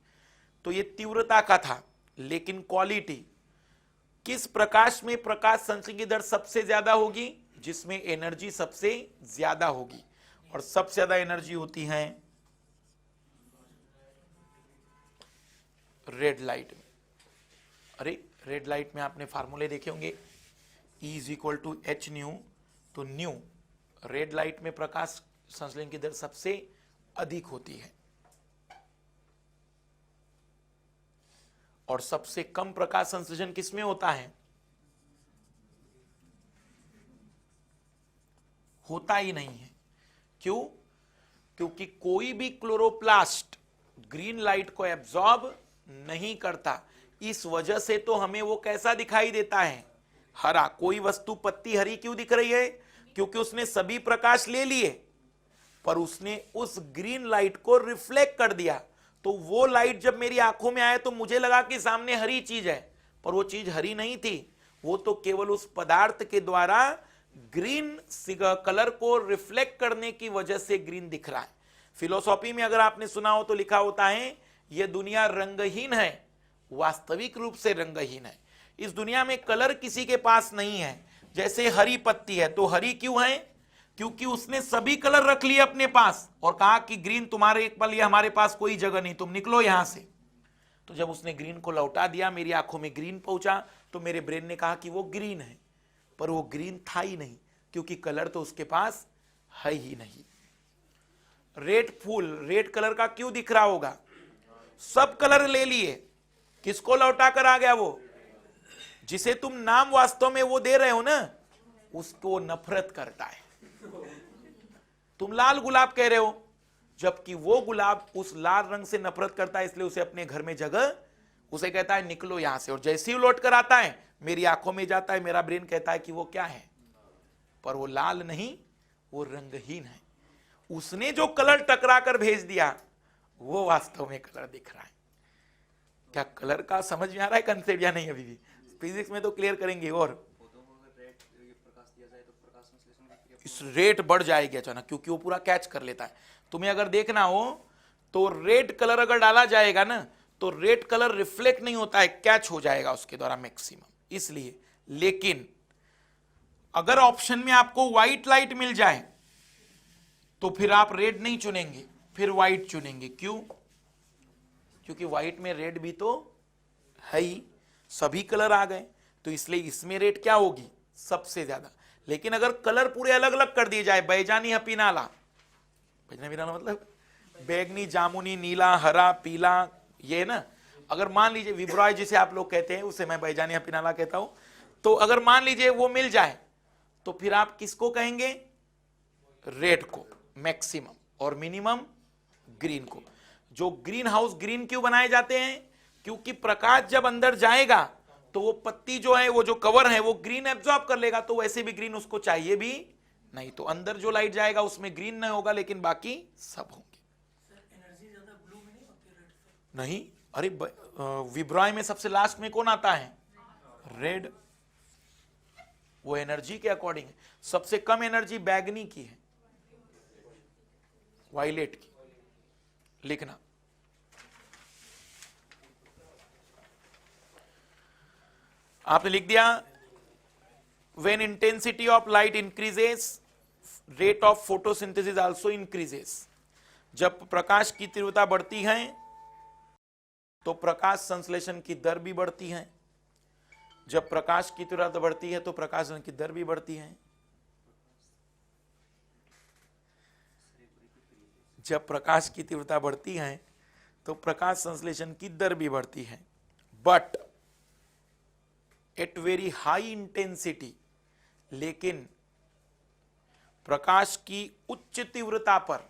तो ये तीव्रता का था, लेकिन क्वालिटी, किस प्रकाश में प्रकाश संश्लेषण की दर सबसे ज्यादा होगी? जिसमें एनर्जी सबसे ज्यादा होगी, और सबसे ज्यादा एनर्जी होती है रेड लाइट में। अरे रेड लाइट में आपने फार्मूले देखे होंगे, E is equal to h nu. तो न्यू, रेड लाइट में प्रकाश संश्लेषण की दर सबसे अधिक होती है, और सबसे कम प्रकाश संश्लेषण किसमें होता है? होता ही नहीं है। क्यों? क्योंकि कोई भी क्लोरोप्लास्ट ग्रीन लाइट को एब्जॉर्ब नहीं करता। इस वजह से तो हमें वो कैसा दिखाई देता है? हरा। कोई वस्तु पत्ती हरी क्यों दिख रही है? क्योंकि उसने सभी प्रकाश ले लिए, पर उसने उस ग्रीन लाइट को रिफ्लेक्ट कर दिया। तो वो लाइट जब मेरी आंखों में आए तो मुझे लगा कि सामने हरी चीज है, पर वो चीज हरी नहीं थी। वो तो केवल उस पदार्थ के द्वारा ग्रीन कलर को रिफ्लेक्ट करने की वजह से ग्रीन दिख रहा है। फिलोसॉफी में अगर आपने सुना हो तो लिखा होता है, यह दुनिया रंगहीन है, वास्तविक रूप से रंगहीन है। इस दुनिया में कलर किसी के पास नहीं है। जैसे हरी पत्ती है तो हरी क्यों है? क्योंकि उसने सभी कलर रख लिए अपने पास और कहा कि ग्रीन तुम्हारे एक पल, हमारे पास कोई जगह नहीं, तुम निकलो यहां से। तो जब उसने ग्रीन को लौटा दिया, मेरी आंखों में ग्रीन पहुंचा, तो मेरे ब्रेन ने कहा कि वो ग्रीन है, पर वो ग्रीन था ही नहीं, क्योंकि कलर तो उसके पास है ही नहीं। रेड फूल रेड कलर का क्यों दिख रहा होगा? सब कलर ले लिए, किसको लौटा कर आ गया? वो जिसे तुम नाम वास्तव में वो दे रहे हो ना, उसको नफरत करता है। तुम लाल गुलाब कह रहे हो, जबकि वो गुलाब उस लाल रंग से नफरत करता है, इसलिए उसे अपने घर में जगह, उसे कहता है निकलो यहां से। और जैसे ही लौट कर आता है, मेरी आंखों में जाता है, मेरा ब्रेन कहता है कि वो क्या है, पर वो लाल नहीं, वो रंगहीन है। उसने जो कलर टकरा कर भेज दिया, वो वास्तव में कलर दिख रहा है। क्या कलर का समझ में आ रहा है कंसेप्ट या नहीं? अभी भी फिजिक्स में तो क्लियर करेंगे। और इस रेट बढ़ जाएगी अचानक, क्योंकि वो पूरा कैच कर लेता है। तुम्हें अगर देखना हो तो रेड कलर अगर डाला जाएगा ना, तो रेड कलर रिफ्लेक्ट नहीं होता है, कैच हो जाएगा उसके द्वारा मैक्सिमम, इसलिए। लेकिन अगर ऑप्शन में आपको व्हाइट लाइट मिल जाए तो फिर आप रेड नहीं चुनेंगे, फिर व्हाइट चुनेंगे। क्यों? क्योंकि व्हाइट में रेड भी तो है ही, सभी कलर आ गए, तो इसलिए इसमें रेड क्या होगी? सबसे ज्यादा। लेकिन अगर कलर पूरे अलग अलग कर दिए जाए, बैजानी हपीनाला, बैजानी हपीनाला मतलब बैगनी, जामुनी, नीला, हरा, पीला, ये ना। अगर मान लीजिए विब्रॉय जिसे आप लोग कहते हैं, उसे मैं बैजानिया पिनाला कहता हूं, तो अगर मान लीजिए वो मिल जाए तो फिर आप किसको कहेंगे? रेड को मैक्सिमम, और मिनिमम ग्रीन को। जो ग्रीन हाउस ग्रीन क्यों बनाए जाते हैं? क्योंकि प्रकाश जब अंदर जाएगा तो वो पत्ती जो है, वो जो कवर है, वो ग्रीन एब्जॉर्ब कर लेगा, तो वैसे भी ग्रीन उसको चाहिए भी नहीं, तो अंदर जो लाइट जाएगा उसमें ग्रीन नहीं होगा, लेकिन बाकी सब होंगे। एनर्जी ज्यादा ब्लू में नहीं होती रेड से? नहीं, अरे विब्रॉय में सबसे लास्ट में कौन आता है? रेड। वो एनर्जी के अकॉर्डिंग है। सबसे कम एनर्जी बैगनी की है, वायलेट की। लिखना, आपने लिख दिया, when intensity of light increases rate of photosynthesis also increases। जब प्रकाश की तीव्रता बढ़ती है तो प्रकाश संश्लेषण की दर भी बढ़ती है। जब प्रकाश की तीव्रता बढ़ती है तो प्रकाश संश्लेषण की दर भी बढ़ती है। जब प्रकाश की तीव्रता बढ़ती है तो प्रकाश संश्लेषण की दर भी बढ़ती है। But at very high intensity, लेकिन प्रकाश की उच्च तीव्रता पर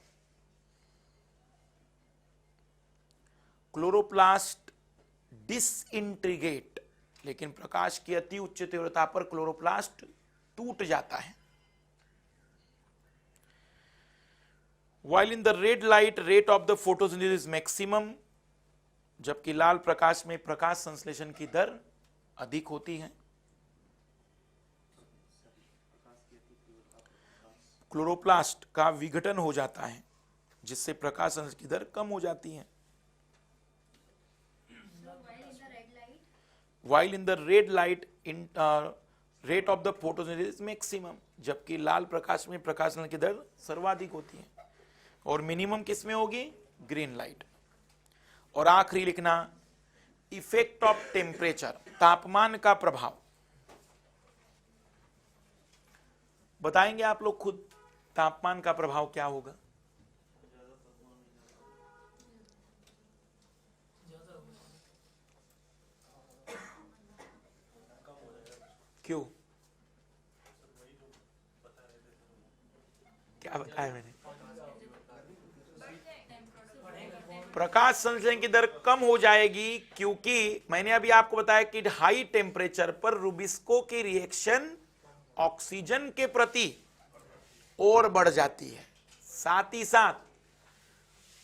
क्लोरोप्लास्ट डिसइंटीग्रेट, लेकिन प्रकाश की अति उच्च तीव्रता पर क्लोरोप्लास्ट टूट जाता है। While in the red light rate of the photosynthesis is maximum, जबकि लाल प्रकाश में प्रकाश संश्लेषण की दर अधिक होती है। क्लोरोप्लास्ट का विघटन हो जाता है जिससे प्रकाश संश्लेषण की दर कम हो जाती है। While in the red light in rate of the photosynthesis is maximum, जबकि लाल प्रकाश में प्रकाश संश्लेषण की दर सर्वाधिक होती है, और मिनिमम किस में होगी? Green light. और आखिरी लिखना, इफेक्ट ऑफ टेम्परेचर, तापमान का प्रभाव। बताएंगे आप लोग खुद, तापमान का प्रभाव क्या होगा? क्यों? क्या बताया मैंने? प्रकाश संश्लेषण की दर कम हो जाएगी, क्योंकि मैंने अभी आपको बताया कि हाई टेम्परेचर पर रुबिस्को की रिएक्शन ऑक्सीजन के प्रति और बढ़ जाती है। साथ ही साथ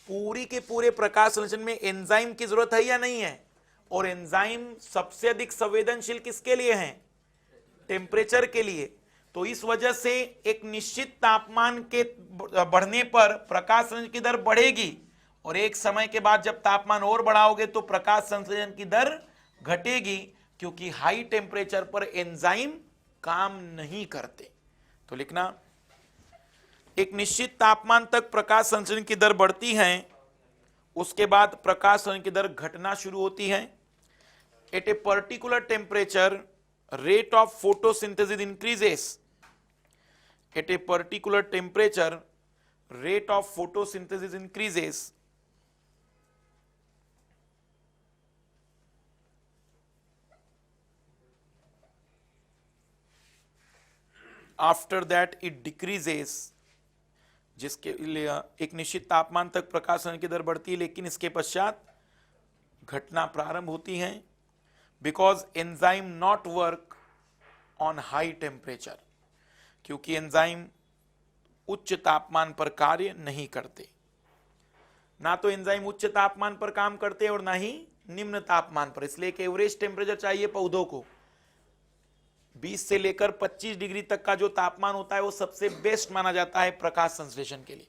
पूरी के पूरे प्रकाश संश्लेषण में एंजाइम की जरूरत है या नहीं है? और एंजाइम सबसे अधिक संवेदनशील किसके लिए हैं? टेम्परेचर के लिए। तो इस वजह से एक निश्चित तापमान के बढ़ने पर प्रकाश संश्लेषण की दर बढ़ेगी, और एक समय के बाद जब तापमान और बढ़ाओगे तो प्रकाश संश्लेषण की दर घटेगी, क्योंकि हाई टेम्परेचर पर एंजाइम काम नहीं करते। तो लिखना, एक निश्चित तापमान तक प्रकाश संश्लेषण की दर बढ़ती है, उसके बाद प्रकाश संश्लेषण की दर घटना शुरू होती है। At a particular temperature rate of photosynthesis increases। At a particular temperature rate of photosynthesis increases। After that it decreases, जिसके लिए एक निश्चित तापमान तक प्रकाश संश्लेषण की दर बढ़ती है, लेकिन इसके पश्चात घटना प्रारंभ होती है। Because enzyme not work on high temperature, क्योंकि एंजाइम उच्च तापमान पर कार्य नहीं करते। ना तो एंजाइम उच्च तापमान पर काम करते और ना ही निम्न तापमान पर। इसलिए एक एवरेज टेम्परेचर चाहिए पौधों को। 20 से लेकर 25 डिग्री तक का जो तापमान होता है वो सबसे बेस्ट माना जाता है प्रकाश संश्लेषण के लिए।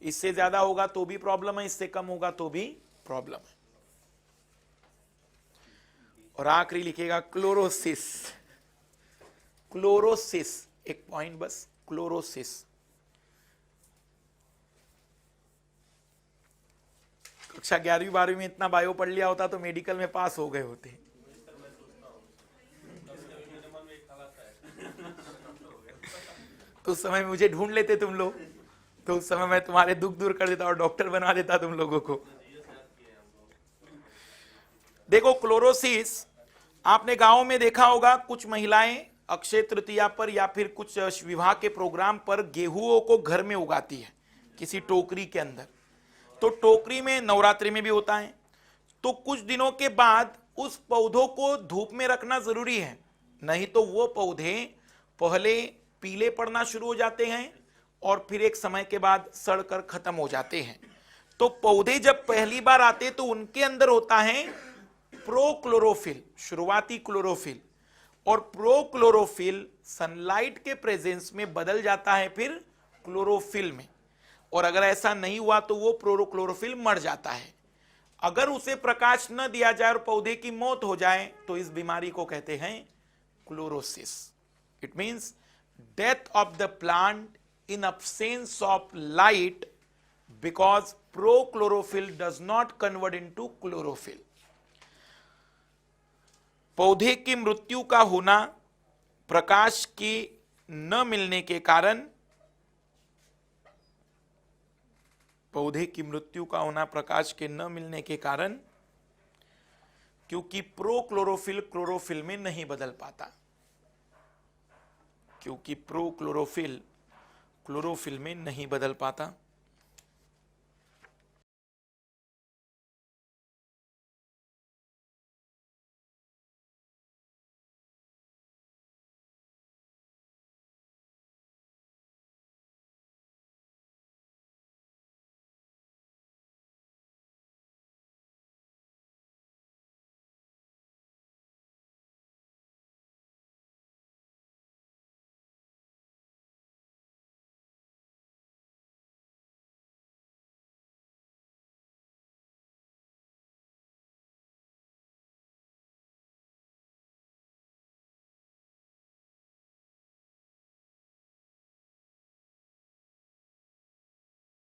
इससे ज्यादा होगा तो भी प्रॉब्लम है, इससे कम होगा तो भी प्रॉब्लम है। और आखिरी लिखेगा क्लोरोसिस। क्लोरोसिस, एक पॉइंट बस, क्लोरोसिस। कक्षा 11वीं 12वीं में इतना बायो पढ़ लिया होता तो मेडिकल में पास हो गए होते। तो उस समय मुझे ढूंढ लेते तुम लोग, तो उस समय मैं तुम्हारे दुख दूर कर देता और डॉक्टर बना देता तुम लोगों को। देखो क्लोरोसिस, आपने गांव में देखा होगा, कुछ महिलाएं अक्षय तृतीया पर या फिर कुछ विवाह के प्रोग्राम पर गेहूं को घर में उगाती है किसी टोकरी के अंदर। तो टोकरी में नवरात्रि में भी होता है, तो कुछ दिनों के बाद उस पौधों को धूप में रखना जरूरी है, नहीं तो वो पौधे पहले पीले पड़ना शुरू हो जाते हैं और फिर एक समय के बाद सड़कर खत्म हो जाते हैं। तो पौधे जब पहली बार आते तो उनके अंदर होता है प्रोक्लोरोफिल, शुरुआती क्लोरोफिल, और प्रोक्लोरोफिल सनलाइट के प्रेजेंस में बदल जाता है फिर क्लोरोफिल में, और अगर ऐसा नहीं हुआ तो वो प्रोक्लोरोफिल मर जाता है। अगर उसे प्रकाश न दिया जाए और पौधे की मौत हो जाए तो इस बीमारी को कहते हैं chlorosis. It means death of the plant in absence of light because prochlorophyll does not convert into chlorophyll। पौधे की मृत्यु का होना प्रकाश की न मिलने के कारण, पौधे की मृत्यु का होना प्रकाश के न मिलने के कारण, क्योंकि प्रोक्लोरोफिल क्लोरोफिल में नहीं बदल पाता, क्योंकि प्रोक्लोरोफिल क्लोरोफिल में नहीं बदल पाता।